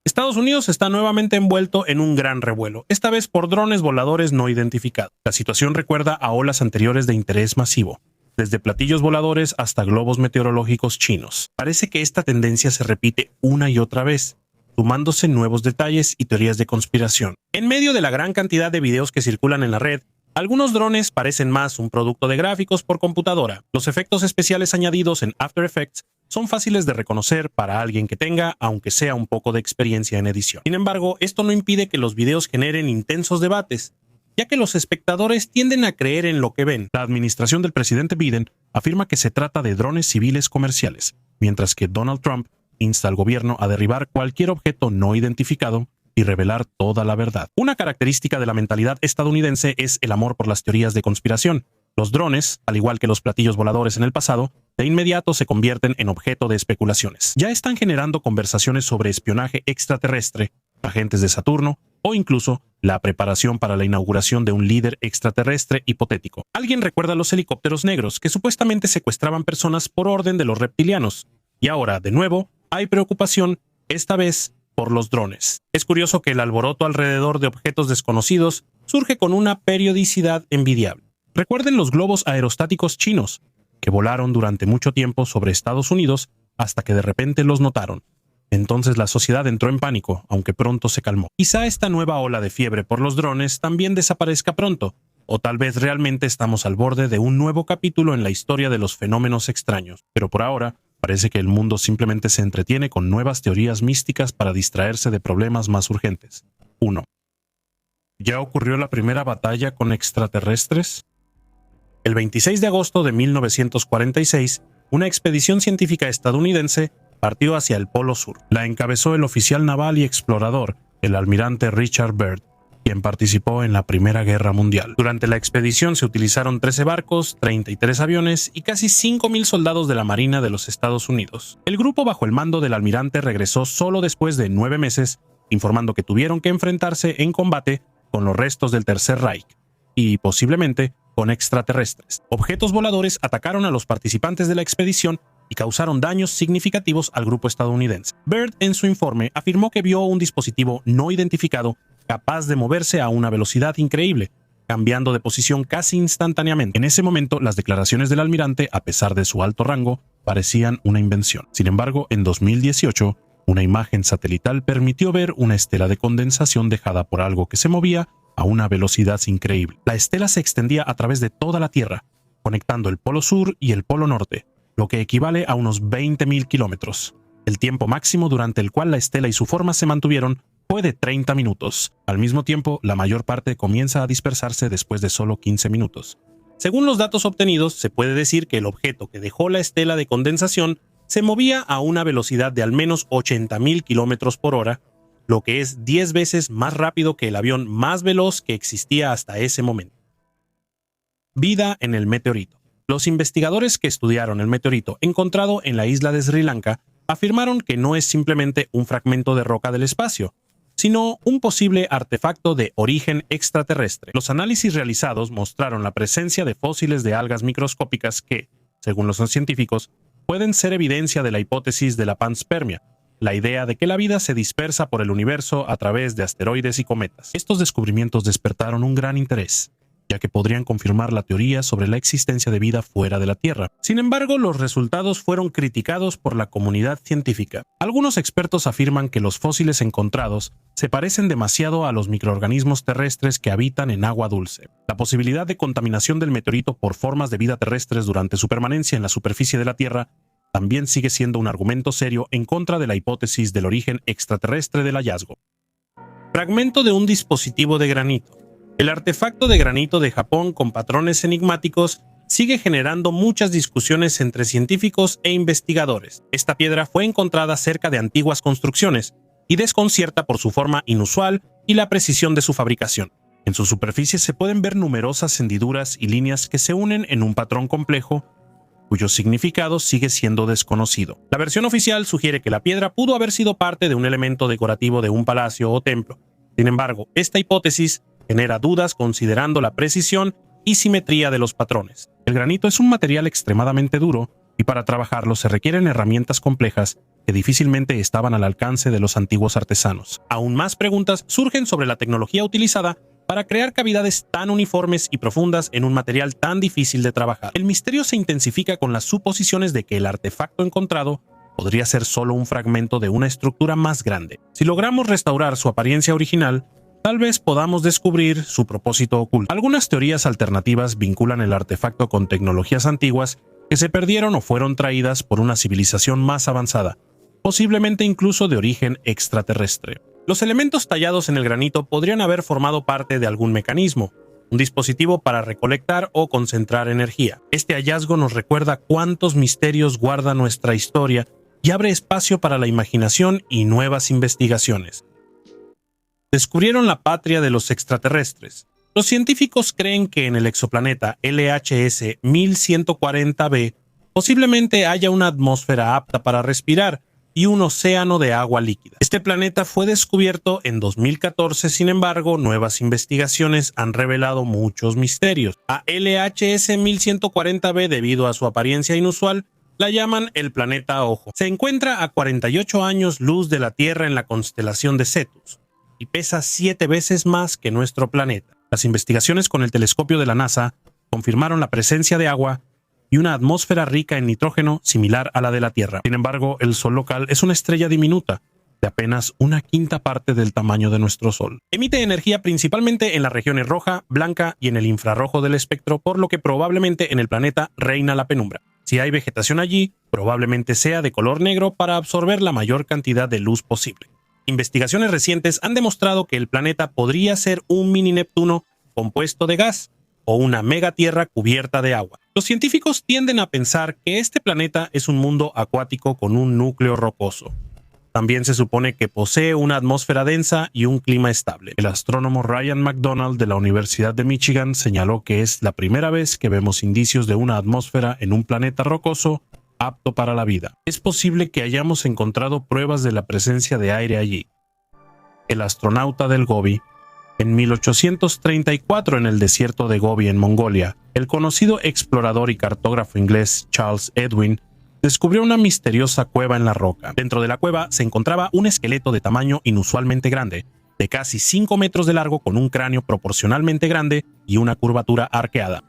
Estados Unidos está nuevamente envuelto en un gran revuelo, esta vez por drones voladores no identificados. La situación recuerda a olas anteriores de interés masivo, desde platillos voladores hasta globos meteorológicos chinos. Parece que esta tendencia se repite una y otra vez, sumándose nuevos detalles y teorías de conspiración. En medio de la gran cantidad de videos que circulan en la red, algunos drones parecen más un producto de gráficos por computadora. Los efectos especiales añadidos en After Effects son fáciles de reconocer para alguien que tenga, aunque sea un poco de experiencia en edición. Sin embargo, esto no impide que los videos generen intensos debates, ya que los espectadores tienden a creer en lo que ven. La administración del presidente Biden afirma que se trata de drones civiles comerciales, mientras que Donald Trump insta al gobierno a derribar cualquier objeto no identificado y revelar toda la verdad. Una característica de la mentalidad estadounidense es el amor por las teorías de conspiración. Los drones, al igual que los platillos voladores en el pasado, de inmediato se convierten en objeto de especulaciones. Ya están generando conversaciones sobre espionaje extraterrestre, agentes de Saturno o incluso la preparación para la inauguración de un líder extraterrestre hipotético. ¿Alguien recuerda los helicópteros negros que supuestamente secuestraban personas por orden de los reptilianos? Y ahora, de nuevo, hay preocupación, esta vez por los drones. Es curioso que el alboroto alrededor de objetos desconocidos surge con una periodicidad envidiable. Recuerden los globos aerostáticos chinos, que volaron durante mucho tiempo sobre Estados Unidos hasta que de repente los notaron. Entonces la sociedad entró en pánico, aunque pronto se calmó. Quizá esta nueva ola de fiebre por los drones también desaparezca pronto, o tal vez realmente estamos al borde de un nuevo capítulo en la historia de los fenómenos extraños. Pero por ahora, parece que el mundo simplemente se entretiene con nuevas teorías místicas para distraerse de problemas más urgentes. 1. ¿Ya ocurrió la primera batalla con extraterrestres? El 26 de agosto de 1946, una expedición científica estadounidense partió hacia el Polo Sur. La encabezó el oficial naval y explorador, el almirante Richard Byrd, quien participó en la Primera Guerra Mundial. Durante la expedición se utilizaron 13 barcos, 33 aviones y casi 5.000 soldados de la Marina de los Estados Unidos. El grupo bajo el mando del almirante regresó solo después de 9 meses, informando que tuvieron que enfrentarse en combate con los restos del Tercer Reich y, posiblemente, con extraterrestres. Objetos voladores atacaron a los participantes de la expedición y causaron daños significativos al grupo estadounidense. Byrd, en su informe, afirmó que vio un dispositivo no identificado capaz de moverse a una velocidad increíble, cambiando de posición casi instantáneamente. En ese momento, las declaraciones del almirante, a pesar de su alto rango, parecían una invención. Sin embargo, en 2018, una imagen satelital permitió ver una estela de condensación dejada por algo que se movía a una velocidad increíble. La estela se extendía a través de toda la Tierra, conectando el Polo Sur y el Polo Norte, lo que equivale a unos 20.000 kilómetros. El tiempo máximo durante el cual la estela y su forma se mantuvieron fue de 30 minutos. Al mismo tiempo, la mayor parte comienza a dispersarse después de solo 15 minutos. Según los datos obtenidos, se puede decir que el objeto que dejó la estela de condensación se movía a una velocidad de al menos 80.000 kilómetros por hora, lo que es 10 veces más rápido que el avión más veloz que existía hasta ese momento. Vida en el meteorito. Los investigadores que estudiaron el meteorito encontrado en la isla de Sri Lanka afirmaron que no es simplemente un fragmento de roca del espacio, sino un posible artefacto de origen extraterrestre. Los análisis realizados mostraron la presencia de fósiles de algas microscópicas que, según los científicos, pueden ser evidencia de la hipótesis de la panspermia, la idea de que la vida se dispersa por el universo a través de asteroides y cometas. Estos descubrimientos despertaron un gran interés, ya que podrían confirmar la teoría sobre la existencia de vida fuera de la Tierra. Sin embargo, los resultados fueron criticados por la comunidad científica. Algunos expertos afirman que los fósiles encontrados se parecen demasiado a los microorganismos terrestres que habitan en agua dulce. La posibilidad de contaminación del meteorito por formas de vida terrestres durante su permanencia en la superficie de la Tierra también sigue siendo un argumento serio en contra de la hipótesis del origen extraterrestre del hallazgo. Fragmento de un dispositivo de granito. El artefacto de granito de Japón con patrones enigmáticos sigue generando muchas discusiones entre científicos e investigadores. Esta piedra fue encontrada cerca de antiguas construcciones y desconcierta por su forma inusual y la precisión de su fabricación. En su superficie se pueden ver numerosas hendiduras y líneas que se unen en un patrón complejo, cuyo significado sigue siendo desconocido. La versión oficial sugiere que la piedra pudo haber sido parte de un elemento decorativo de un palacio o templo. Sin embargo, esta hipótesis genera dudas considerando la precisión y simetría de los patrones. El granito es un material extremadamente duro y para trabajarlo se requieren herramientas complejas que difícilmente estaban al alcance de los antiguos artesanos. Aún más preguntas surgen sobre la tecnología utilizada para crear cavidades tan uniformes y profundas en un material tan difícil de trabajar. El misterio se intensifica con las suposiciones de que el artefacto encontrado podría ser solo un fragmento de una estructura más grande. Si logramos restaurar su apariencia original, tal vez podamos descubrir su propósito oculto. Algunas teorías alternativas vinculan el artefacto con tecnologías antiguas que se perdieron o fueron traídas por una civilización más avanzada, posiblemente incluso de origen extraterrestre. Los elementos tallados en el granito podrían haber formado parte de algún mecanismo, un dispositivo para recolectar o concentrar energía. Este hallazgo nos recuerda cuántos misterios guarda nuestra historia y abre espacio para la imaginación y nuevas investigaciones. Descubrieron la patria de los extraterrestres. Los científicos creen que en el exoplaneta LHS 1140b posiblemente haya una atmósfera apta para respirar y un océano de agua líquida. Este planeta fue descubierto en 2014, sin embargo, nuevas investigaciones han revelado muchos misterios. A LHS 1140b, debido a su apariencia inusual, la llaman el planeta Ojo. Se encuentra a 48 años luz de la Tierra en la constelación de Cetus y pesa 7 veces más que nuestro planeta. Las investigaciones con el telescopio de la NASA confirmaron la presencia de agua y una atmósfera rica en nitrógeno similar a la de la Tierra. Sin embargo, el Sol local es una estrella diminuta, de apenas una quinta parte del tamaño de nuestro Sol. Emite energía principalmente en las regiones roja, blanca y en el infrarrojo del espectro, por lo que probablemente en el planeta reina la penumbra. Si hay vegetación allí, probablemente sea de color negro para absorber la mayor cantidad de luz posible. Investigaciones recientes han demostrado que el planeta podría ser un mini Neptuno compuesto de gas, o una megatierra cubierta de agua. Los científicos tienden a pensar que este planeta es un mundo acuático con un núcleo rocoso. También se supone que posee una atmósfera densa y un clima estable. El astrónomo Ryan McDonald de la Universidad de Michigan señaló que es la primera vez que vemos indicios de una atmósfera en un planeta rocoso apto para la vida. Es posible que hayamos encontrado pruebas de la presencia de aire allí. El astronauta del Gobi. En 1834, en el desierto de Gobi, en Mongolia, el conocido explorador y cartógrafo inglés Charles Edwin descubrió una misteriosa cueva en la roca. Dentro de la cueva se encontraba un esqueleto de tamaño inusualmente grande, de casi 5 metros de largo, con un cráneo proporcionalmente grande y una curvatura arqueada.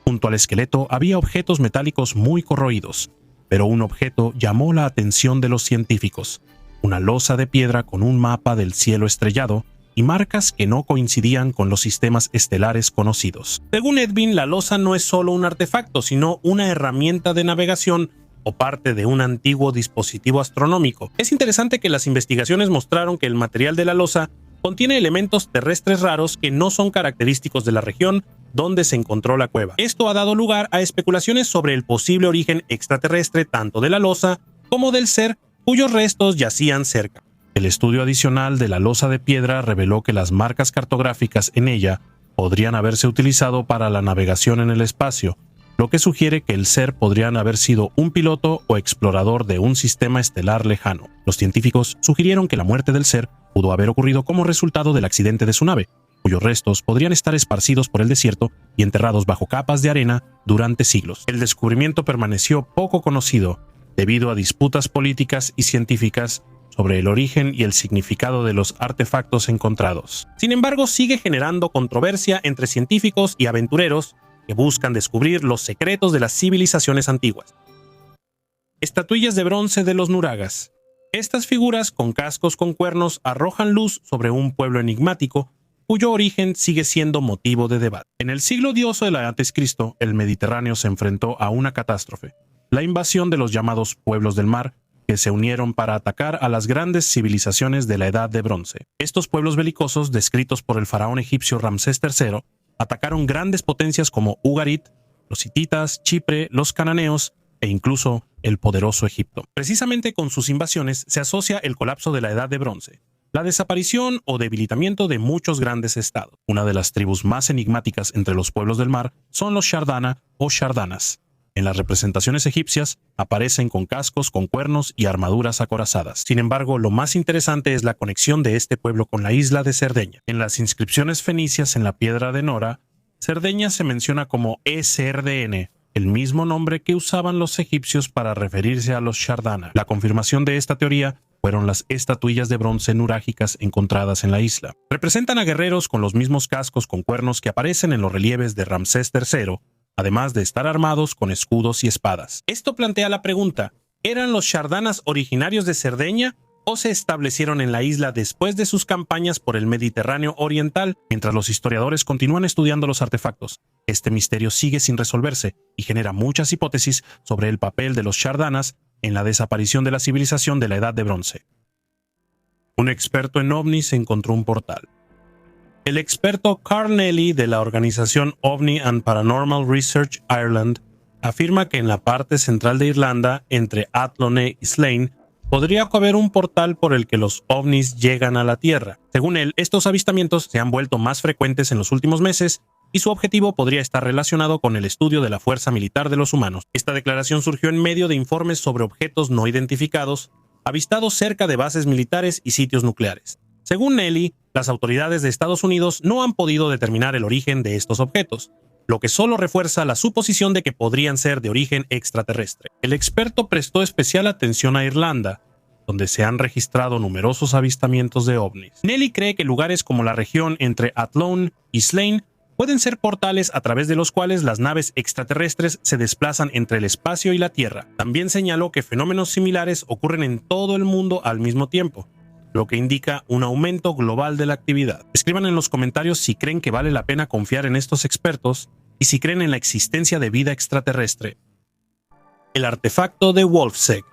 Junto al esqueleto había objetos metálicos muy corroídos, pero un objeto llamó la atención de los científicos: una losa de piedra con un mapa del cielo estrellado y marcas que no coincidían con los sistemas estelares conocidos. Según Edwin, la losa no es solo un artefacto, sino una herramienta de navegación o parte de un antiguo dispositivo astronómico. Es interesante que las investigaciones mostraron que el material de la losa contiene elementos terrestres raros que no son característicos de la región donde se encontró la cueva. Esto ha dado lugar a especulaciones sobre el posible origen extraterrestre tanto de la losa como del ser cuyos restos yacían cerca. El estudio adicional de la losa de piedra reveló que las marcas cartográficas en ella podrían haberse utilizado para la navegación en el espacio, lo que sugiere que el ser podrían haber sido un piloto o explorador de un sistema estelar lejano. Los científicos sugirieron que la muerte del ser pudo haber ocurrido como resultado del accidente de su nave, cuyos restos podrían estar esparcidos por el desierto y enterrados bajo capas de arena durante siglos. El descubrimiento permaneció poco conocido debido a disputas políticas y científicas sobre el origen y el significado de los artefactos encontrados. Sin embargo, sigue generando controversia entre científicos y aventureros que buscan descubrir los secretos de las civilizaciones antiguas. Estatuillas de bronce de los Nuragas. Estas figuras con cascos con cuernos arrojan luz sobre un pueblo enigmático cuyo origen sigue siendo motivo de debate. En el siglo X a.C., el Mediterráneo se enfrentó a una catástrofe: la invasión de los llamados pueblos del mar, que se unieron para atacar a las grandes civilizaciones de la Edad de Bronce. Estos pueblos belicosos, descritos por el faraón egipcio Ramsés III, atacaron grandes potencias como Ugarit, los hititas, Chipre, los cananeos e incluso el poderoso Egipto. Precisamente con sus invasiones se asocia el colapso de la Edad de Bronce, la desaparición o debilitamiento de muchos grandes estados. Una de las tribus más enigmáticas entre los pueblos del mar son los Shardana o Shardanas. En las representaciones egipcias aparecen con cascos con cuernos y armaduras acorazadas. Sin embargo, lo más interesante es la conexión de este pueblo con la isla de Cerdeña. En las inscripciones fenicias en la piedra de Nora, Cerdeña se menciona como Esrdn, el mismo nombre que usaban los egipcios para referirse a los Shardana. La confirmación de esta teoría fueron las estatuillas de bronce nurágicas encontradas en la isla. Representan a guerreros con los mismos cascos con cuernos que aparecen en los relieves de Ramsés III, además de estar armados con escudos y espadas. Esto plantea la pregunta: ¿eran los Shardanas originarios de Cerdeña o se establecieron en la isla después de sus campañas por el Mediterráneo oriental? Mientras los historiadores continúan estudiando los artefactos, este misterio sigue sin resolverse y genera muchas hipótesis sobre el papel de los Shardanas en la desaparición de la civilización de la Edad de Bronce. Un experto en ovnis encontró un portal. El experto Carl Nelly de la organización OVNI and Paranormal Research Ireland afirma que en la parte central de Irlanda, entre Athlone y Slane, podría haber un portal por el que los ovnis llegan a la Tierra. Según él, estos avistamientos se han vuelto más frecuentes en los últimos meses y su objetivo podría estar relacionado con el estudio de la fuerza militar de los humanos. Esta declaración surgió en medio de informes sobre objetos no identificados avistados cerca de bases militares y sitios nucleares. Según Nelly, las autoridades de Estados Unidos no han podido determinar el origen de estos objetos, lo que solo refuerza la suposición de que podrían ser de origen extraterrestre. El experto prestó especial atención a Irlanda, donde se han registrado numerosos avistamientos de ovnis. Nelly cree que lugares como la región entre Athlone y Slane pueden ser portales a través de los cuales las naves extraterrestres se desplazan entre el espacio y la Tierra. También señaló que fenómenos similares ocurren en todo el mundo al mismo tiempo, lo que indica un aumento global de la actividad. Escriban en los comentarios si creen que vale la pena confiar en estos expertos y si creen en la existencia de vida extraterrestre. El artefacto de Wolfsegg.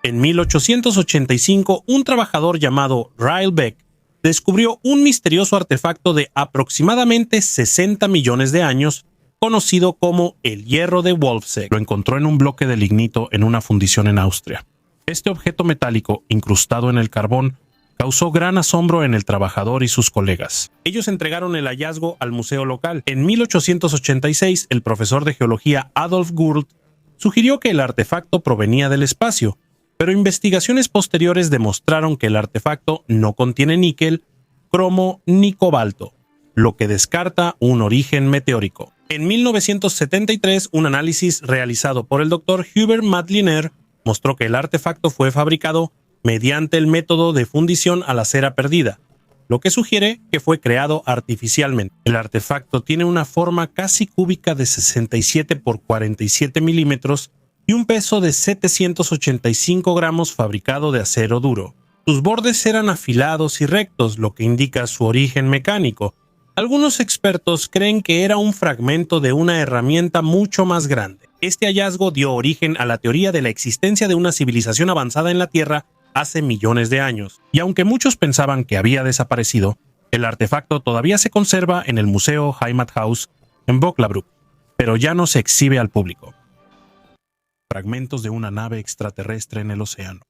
En 1885, un trabajador llamado Ryle Beck descubrió un misterioso artefacto de aproximadamente 60 millones de años, conocido como el hierro de Wolfsegg. Lo encontró en un bloque de lignito en una fundición en Austria. Este objeto metálico, incrustado en el carbón, causó gran asombro en el trabajador y sus colegas. Ellos entregaron el hallazgo al museo local. En 1886, el profesor de geología Adolf Gurlt sugirió que el artefacto provenía del espacio, pero investigaciones posteriores demostraron que el artefacto no contiene níquel, cromo ni cobalto, lo que descarta un origen meteórico. En 1973, un análisis realizado por el Dr. Hubert Madliner mostró que el artefacto fue fabricado mediante el método de fundición a la cera perdida, lo que sugiere que fue creado artificialmente. El artefacto tiene una forma casi cúbica de 67 por 47 milímetros y un peso de 785 gramos fabricado de acero duro. Sus bordes eran afilados y rectos, lo que indica su origen mecánico. Algunos expertos creen que era un fragmento de una herramienta mucho más grande. Este hallazgo dio origen a la teoría de la existencia de una civilización avanzada en la Tierra hace millones de años, y aunque muchos pensaban que había desaparecido, el artefacto todavía se conserva en el Museo Heimathaus en Vöcklabruck, pero ya no se exhibe al público. Fragmentos de una nave extraterrestre en el océano.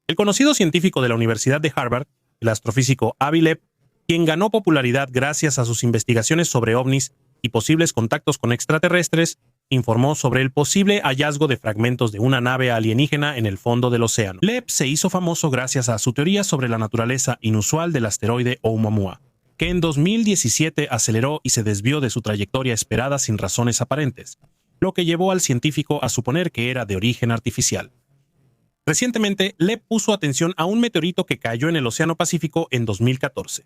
El conocido científico de la Universidad de Harvard, el astrofísico Avi Loeb, quien ganó popularidad gracias a sus investigaciones sobre ovnis y posibles contactos con extraterrestres, informó sobre el posible hallazgo de fragmentos de una nave alienígena en el fondo del océano. Loeb se hizo famoso gracias a su teoría sobre la naturaleza inusual del asteroide Oumuamua, que en 2017 aceleró y se desvió de su trayectoria esperada sin razones aparentes, lo que llevó al científico a suponer que era de origen artificial. Recientemente, Loeb puso atención a un meteorito que cayó en el Océano Pacífico en 2014.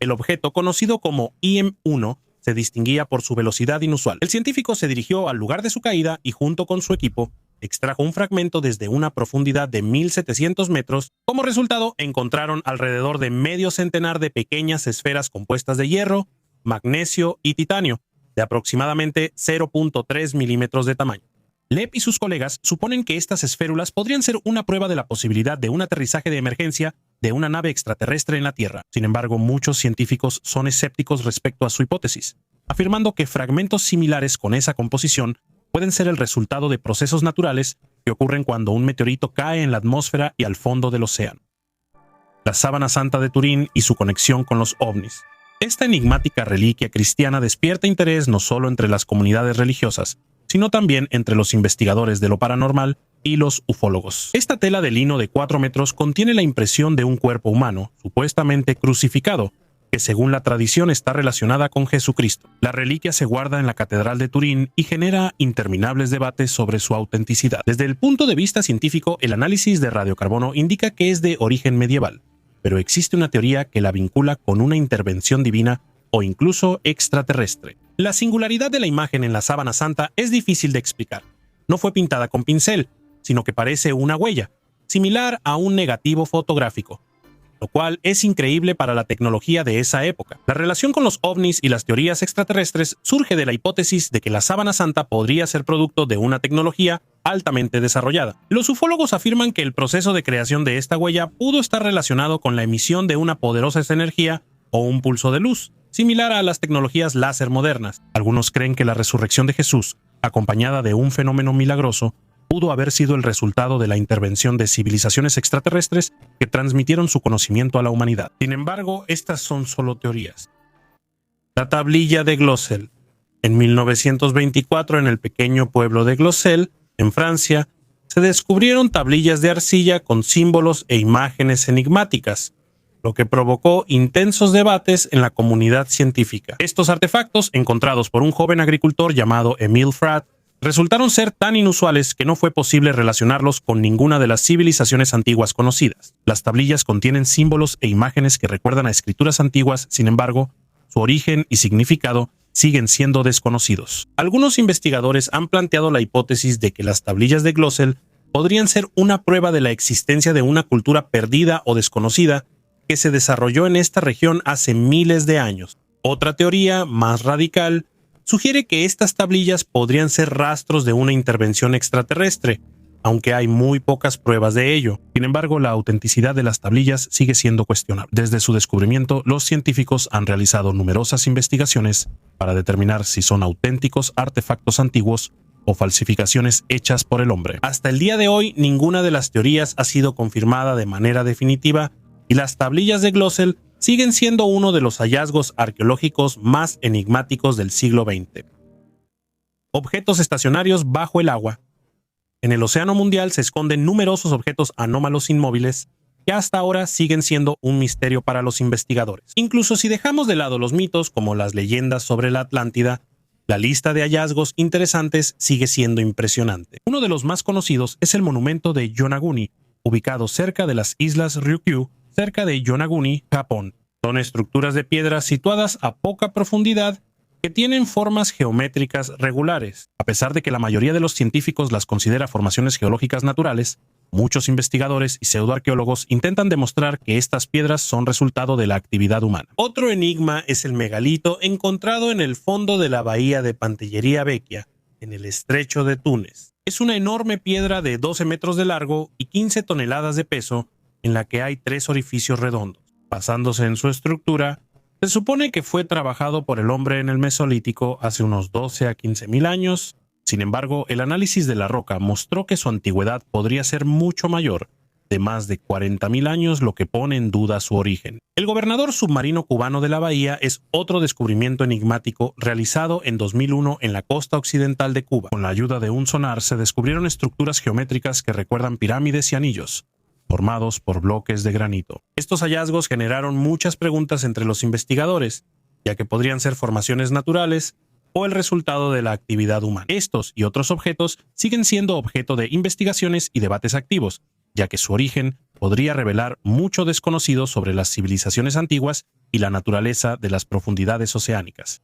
El objeto, conocido como IM-1, se distinguía por su velocidad inusual. El científico se dirigió al lugar de su caída y, junto con su equipo, extrajo un fragmento desde una profundidad de 1.700 metros. Como resultado, encontraron alrededor de medio centenar de pequeñas esferas compuestas de hierro, magnesio y titanio, de aproximadamente 0.3 milímetros de tamaño. Loeb y sus colegas suponen que estas esférulas podrían ser una prueba de la posibilidad de un aterrizaje de emergencia de una nave extraterrestre en la Tierra. Sin embargo, muchos científicos son escépticos respecto a su hipótesis, afirmando que fragmentos similares con esa composición pueden ser el resultado de procesos naturales que ocurren cuando un meteorito cae en la atmósfera y al fondo del océano. La sábana santa de Turín y su conexión con los ovnis. Esta enigmática reliquia cristiana despierta interés no solo entre las comunidades religiosas, sino también entre los investigadores de lo paranormal y los ufólogos. Esta tela de lino de 4 metros contiene la impresión de un cuerpo humano, supuestamente crucificado, que según la tradición está relacionada con Jesucristo. La reliquia se guarda en la Catedral de Turín y genera interminables debates sobre su autenticidad. Desde el punto de vista científico, el análisis de radiocarbono indica que es de origen medieval, pero existe una teoría que la vincula con una intervención divina o incluso extraterrestre. La singularidad de la imagen en la sábana santa es difícil de explicar. No fue pintada con pincel, sino que parece una huella, similar a un negativo fotográfico, lo cual es increíble para la tecnología de esa época. La relación con los ovnis y las teorías extraterrestres surge de la hipótesis de que la sábana santa podría ser producto de una tecnología altamente desarrollada. Los ufólogos afirman que el proceso de creación de esta huella pudo estar relacionado con la emisión de una poderosa energía o un pulso de luz, similar a las tecnologías láser modernas. Algunos creen que la resurrección de Jesús, acompañada de un fenómeno milagroso, pudo haber sido el resultado de la intervención de civilizaciones extraterrestres que transmitieron su conocimiento a la humanidad. Sin embargo, estas son solo teorías. La tablilla de Glosel. En 1924, en el pequeño pueblo de Glosel, en Francia, se descubrieron tablillas de arcilla con símbolos e imágenes enigmáticas, lo que provocó intensos debates en la comunidad científica. Estos artefactos, encontrados por un joven agricultor llamado Emile Fratt, resultaron ser tan inusuales que no fue posible relacionarlos con ninguna de las civilizaciones antiguas conocidas. Las tablillas contienen símbolos e imágenes que recuerdan a escrituras antiguas, sin embargo, su origen y significado siguen siendo desconocidos. Algunos investigadores han planteado la hipótesis de que las tablillas de Glosel podrían ser una prueba de la existencia de una cultura perdida o desconocida que se desarrolló en esta región hace miles de años. Otra teoría, más radical, sugiere que estas tablillas podrían ser rastros de una intervención extraterrestre, aunque hay muy pocas pruebas de ello. Sin embargo, la autenticidad de las tablillas sigue siendo cuestionable. Desde su descubrimiento, los científicos han realizado numerosas investigaciones para determinar si son auténticos artefactos antiguos o falsificaciones hechas por el hombre. Hasta el día de hoy, ninguna de las teorías ha sido confirmada de manera definitiva y las tablillas de Glossel siguen siendo uno de los hallazgos arqueológicos más enigmáticos del siglo XX. Objetos estacionarios bajo el agua. En el océano mundial se esconden numerosos objetos anómalos inmóviles que hasta ahora siguen siendo un misterio para los investigadores. Incluso si dejamos de lado los mitos como las leyendas sobre la Atlántida, la lista de hallazgos interesantes sigue siendo impresionante. Uno de los más conocidos es el monumento de Yonaguni, ubicado cerca de las islas Ryukyu, cerca de Yonaguni, Japón. Son estructuras de piedra situadas a poca profundidad que tienen formas geométricas regulares. A pesar de que la mayoría de los científicos las considera formaciones geológicas naturales, muchos investigadores y pseudoarqueólogos intentan demostrar que estas piedras son resultado de la actividad humana. Otro enigma es el megalito encontrado en el fondo de la bahía de Pantelleria Vecchia, en el estrecho de Túnez. Es una enorme piedra de 12 metros de largo y 15 toneladas de peso, en la que hay 3 orificios redondos. Basándose en su estructura, se supone que fue trabajado por el hombre en el Mesolítico hace unos 12 a 15.000 años. Sin embargo, el análisis de la roca mostró que su antigüedad podría ser mucho mayor, de más de 40.000 años, lo que pone en duda su origen. El gobernador submarino cubano de la bahía es otro descubrimiento enigmático realizado en 2001 en la costa occidental de Cuba. Con la ayuda de un sonar se descubrieron estructuras geométricas que recuerdan pirámides y anillos, formados por bloques de granito. Estos hallazgos generaron muchas preguntas entre los investigadores, ya que podrían ser formaciones naturales o el resultado de la actividad humana. Estos y otros objetos siguen siendo objeto de investigaciones y debates activos, ya que su origen podría revelar mucho desconocido sobre las civilizaciones antiguas y la naturaleza de las profundidades oceánicas.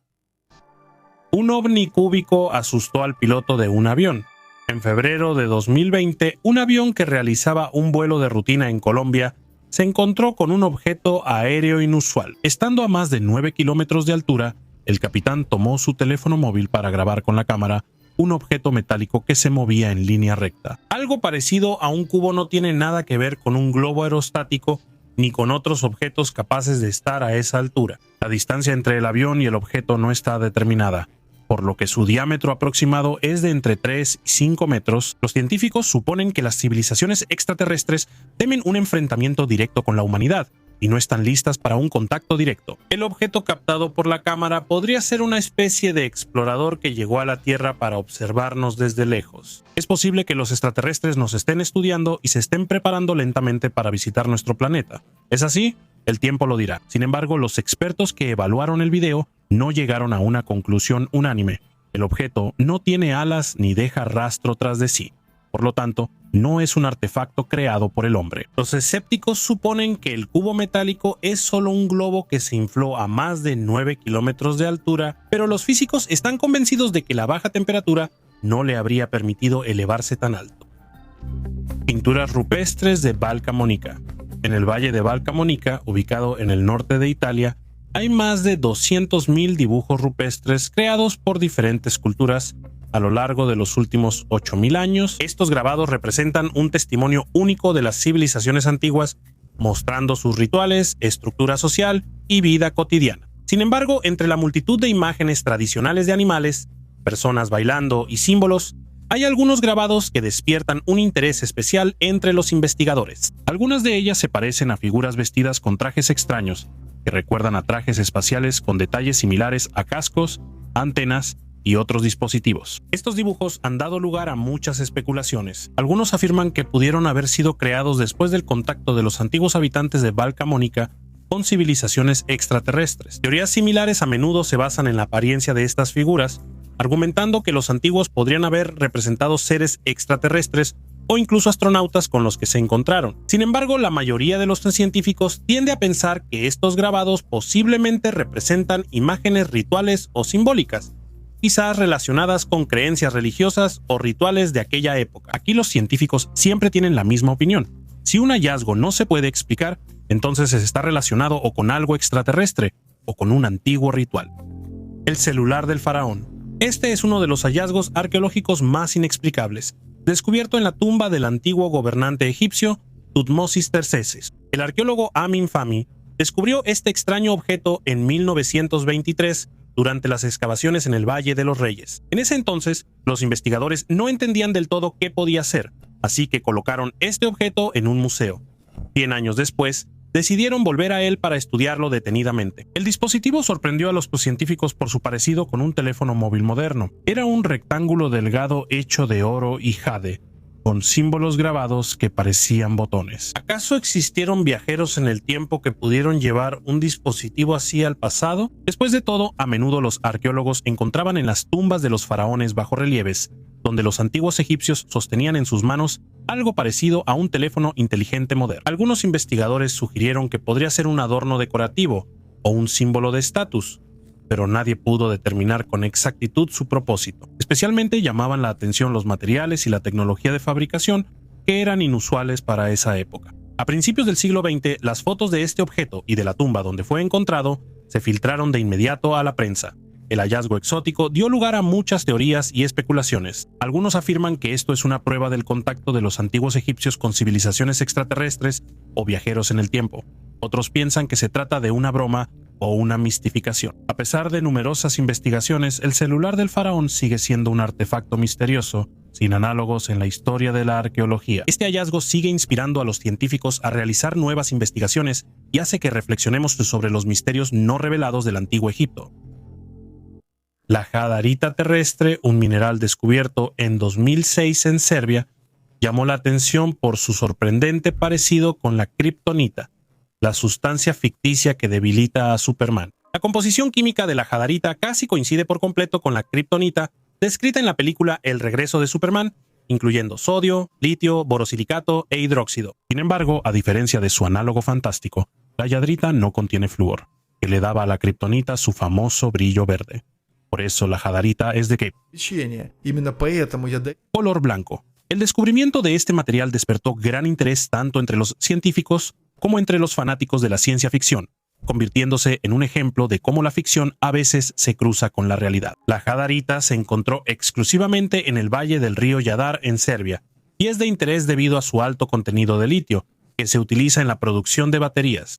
Un ovni cúbico asustó al piloto de un avión. En febrero de 2020, un avión que realizaba un vuelo de rutina en Colombia se encontró con un objeto aéreo inusual. Estando a más de 9 kilómetros de altura, el capitán tomó su teléfono móvil para grabar con la cámara un objeto metálico que se movía en línea recta. Algo parecido a un cubo no tiene nada que ver con un globo aerostático ni con otros objetos capaces de estar a esa altura. La distancia entre el avión y el objeto no está determinada, por lo que su diámetro aproximado es de entre 3 y 5 metros. Los científicos suponen que las civilizaciones extraterrestres temen un enfrentamiento directo con la humanidad y no están listas para un contacto directo. El objeto captado por la cámara podría ser una especie de explorador que llegó a la Tierra para observarnos desde lejos. Es posible que los extraterrestres nos estén estudiando y se estén preparando lentamente para visitar nuestro planeta. ¿Es así? El tiempo lo dirá. Sin embargo, los expertos que evaluaron el video no llegaron a una conclusión unánime. El objeto no tiene alas ni deja rastro tras de sí. Por lo tanto, no es un artefacto creado por el hombre. Los escépticos suponen que el cubo metálico es solo un globo que se infló a más de 9 kilómetros de altura, pero los físicos están convencidos de que la baja temperatura no le habría permitido elevarse tan alto. Pinturas rupestres de Val Camonica. En el valle de Val Camonica, ubicado en el norte de Italia, hay más de 200.000 dibujos rupestres creados por diferentes culturas a lo largo de los últimos 8.000 años. Estos grabados representan un testimonio único de las civilizaciones antiguas, mostrando sus rituales, estructura social y vida cotidiana. Sin embargo, entre la multitud de imágenes tradicionales de animales, personas bailando y símbolos, hay algunos grabados que despiertan un interés especial entre los investigadores. Algunas de ellas se parecen a figuras vestidas con trajes extraños, que recuerdan a trajes espaciales con detalles similares a cascos, antenas y otros dispositivos. Estos dibujos han dado lugar a muchas especulaciones. Algunos afirman que pudieron haber sido creados después del contacto de los antiguos habitantes de Val Camonica con civilizaciones extraterrestres. Teorías similares a menudo se basan en la apariencia de estas figuras, argumentando que los antiguos podrían haber representado seres extraterrestres o incluso astronautas con los que se encontraron. Sin embargo, la mayoría de los científicos tiende a pensar que estos grabados posiblemente representan imágenes rituales o simbólicas, quizás relacionadas con creencias religiosas o rituales de aquella época. Aquí los científicos siempre tienen la misma opinión. Si un hallazgo no se puede explicar, entonces está relacionado o con algo extraterrestre o con un antiguo ritual. El celular del faraón. Este es uno de los hallazgos arqueológicos más inexplicables. descubierto en la tumba del antiguo gobernante egipcio Tutmosis III. El arqueólogo Amin Fahmy descubrió este extraño objeto en 1923 durante las excavaciones en el Valle de los Reyes. En ese entonces, los investigadores no entendían del todo qué podía ser, así que colocaron este objeto en un museo. 100 años después, decidieron volver a él para estudiarlo detenidamente. El dispositivo sorprendió a los científicos por su parecido con un teléfono móvil moderno. Era un rectángulo delgado hecho de oro y jade, con símbolos grabados que parecían botones. ¿Acaso existieron viajeros en el tiempo que pudieron llevar un dispositivo así al pasado? Después de todo, a menudo los arqueólogos encontraban en las tumbas de los faraones bajorrelieves, donde los antiguos egipcios sostenían en sus manos algo parecido a un teléfono inteligente moderno. Algunos investigadores sugirieron que podría ser un adorno decorativo o un símbolo de estatus, pero nadie pudo determinar con exactitud su propósito. Especialmente llamaban la atención los materiales y la tecnología de fabricación, que eran inusuales para esa época. A principios del siglo XX, las fotos de este objeto y de la tumba donde fue encontrado se filtraron de inmediato a la prensa. El hallazgo exótico dio lugar a muchas teorías y especulaciones. Algunos afirman que esto es una prueba del contacto de los antiguos egipcios con civilizaciones extraterrestres o viajeros en el tiempo. Otros piensan que se trata de una broma o una mistificación. A pesar de numerosas investigaciones, el celular del faraón sigue siendo un artefacto misterioso, sin análogos en la historia de la arqueología. Este hallazgo sigue inspirando a los científicos a realizar nuevas investigaciones y hace que reflexionemos sobre los misterios no revelados del antiguo Egipto. La jadarita terrestre, un mineral descubierto en 2006 en Serbia, llamó la atención por su sorprendente parecido con la kriptonita, la sustancia ficticia que debilita a Superman. La composición química de la jadarita casi coincide por completo con la kriptonita descrita en la película El regreso de Superman, incluyendo sodio, litio, borosilicato e hidróxido. Sin embargo, a diferencia de su análogo fantástico, la jadarita no contiene flúor, que le daba a la kriptonita su famoso brillo verde. Por eso la jadarita es de qué color blanco. El descubrimiento de este material despertó gran interés tanto entre los científicos como entre los fanáticos de la ciencia ficción, convirtiéndose en un ejemplo de cómo la ficción a veces se cruza con la realidad. La jadarita se encontró exclusivamente en el valle del río Jadar en Serbia y es de interés debido a su alto contenido de litio, que se utiliza en la producción de baterías.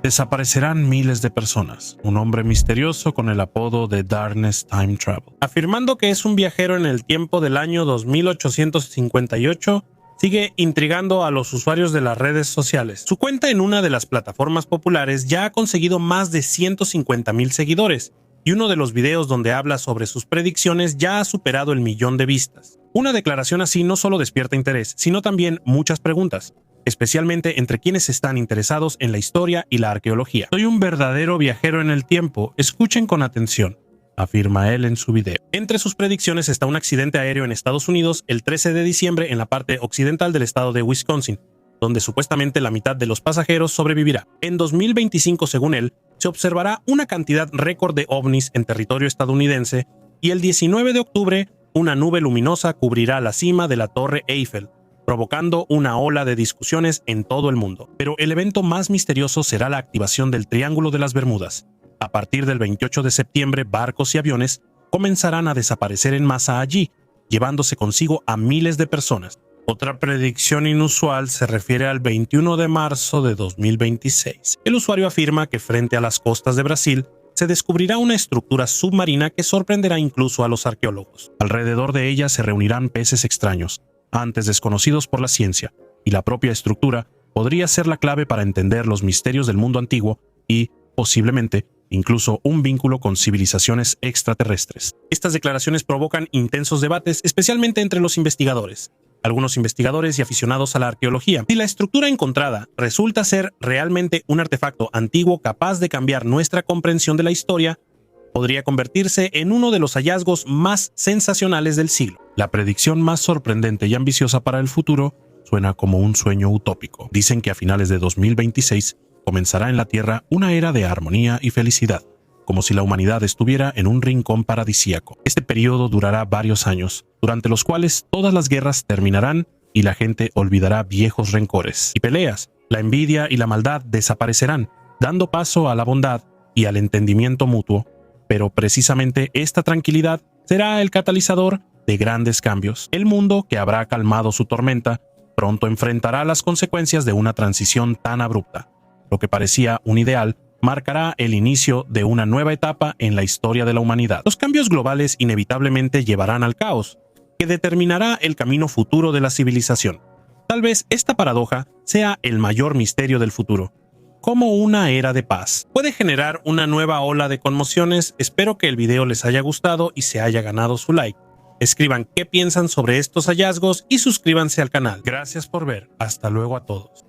Desaparecerán miles de personas. Un hombre misterioso con el apodo de Darkness Time Travel, afirmando que es un viajero en el tiempo del año 2858, sigue intrigando a los usuarios de las redes sociales. Su cuenta en una de las plataformas populares ya ha conseguido más de 150,000 seguidores, y uno de los videos donde habla sobre sus predicciones ya ha superado el 1,000,000 de vistas. Una declaración así no solo despierta interés, sino también muchas preguntas, especialmente entre quienes están interesados en la historia y la arqueología. Soy un verdadero viajero en el tiempo, escuchen con atención, afirma él en su video. Entre sus predicciones está un accidente aéreo en Estados Unidos el 13 de diciembre en la parte occidental del estado de Wisconsin, donde supuestamente la mitad de los pasajeros sobrevivirá. En 2025, según él, se observará una cantidad récord de ovnis en territorio estadounidense y el 19 de octubre una nube luminosa cubrirá la cima de la Torre Eiffel, provocando una ola de discusiones en todo el mundo. Pero el evento más misterioso será la activación del Triángulo de las Bermudas. A partir del 28 de septiembre, barcos y aviones comenzarán a desaparecer en masa allí, llevándose consigo a miles de personas. Otra predicción inusual se refiere al 21 de marzo de 2026. El usuario afirma que frente a las costas de Brasil se descubrirá una estructura submarina que sorprenderá incluso a los arqueólogos. Alrededor de ella se reunirán peces extraños, antes desconocidos por la ciencia, y la propia estructura podría ser la clave para entender los misterios del mundo antiguo y, posiblemente, incluso un vínculo con civilizaciones extraterrestres. Estas declaraciones provocan intensos debates, especialmente entre los investigadores. Algunos investigadores y aficionados a la arqueología. Si la estructura encontrada resulta ser realmente un artefacto antiguo capaz de cambiar nuestra comprensión de la historia, podría convertirse en uno de los hallazgos más sensacionales del siglo. La predicción más sorprendente y ambiciosa para el futuro suena como un sueño utópico. Dicen que a finales de 2026 comenzará en la Tierra una era de armonía y felicidad, como si la humanidad estuviera en un rincón paradisíaco. Este periodo durará varios años, durante los cuales todas las guerras terminarán y la gente olvidará viejos rencores y peleas. La envidia y la maldad desaparecerán, dando paso a la bondad y al entendimiento mutuo. Pero precisamente esta tranquilidad será el catalizador de grandes cambios. El mundo, que habrá calmado su tormenta, pronto enfrentará las consecuencias de una transición tan abrupta. Lo que parecía un ideal marcará el inicio de una nueva etapa en la historia de la humanidad. Los cambios globales inevitablemente llevarán al caos, que determinará el camino futuro de la civilización. Tal vez esta paradoja sea el mayor misterio del futuro. ¿Cómo una era de paz puede generar una nueva ola de conmociones? Espero que el video les haya gustado y se haya ganado su like. Escriban qué piensan sobre estos hallazgos y suscríbanse al canal. Gracias por ver. Hasta luego a todos.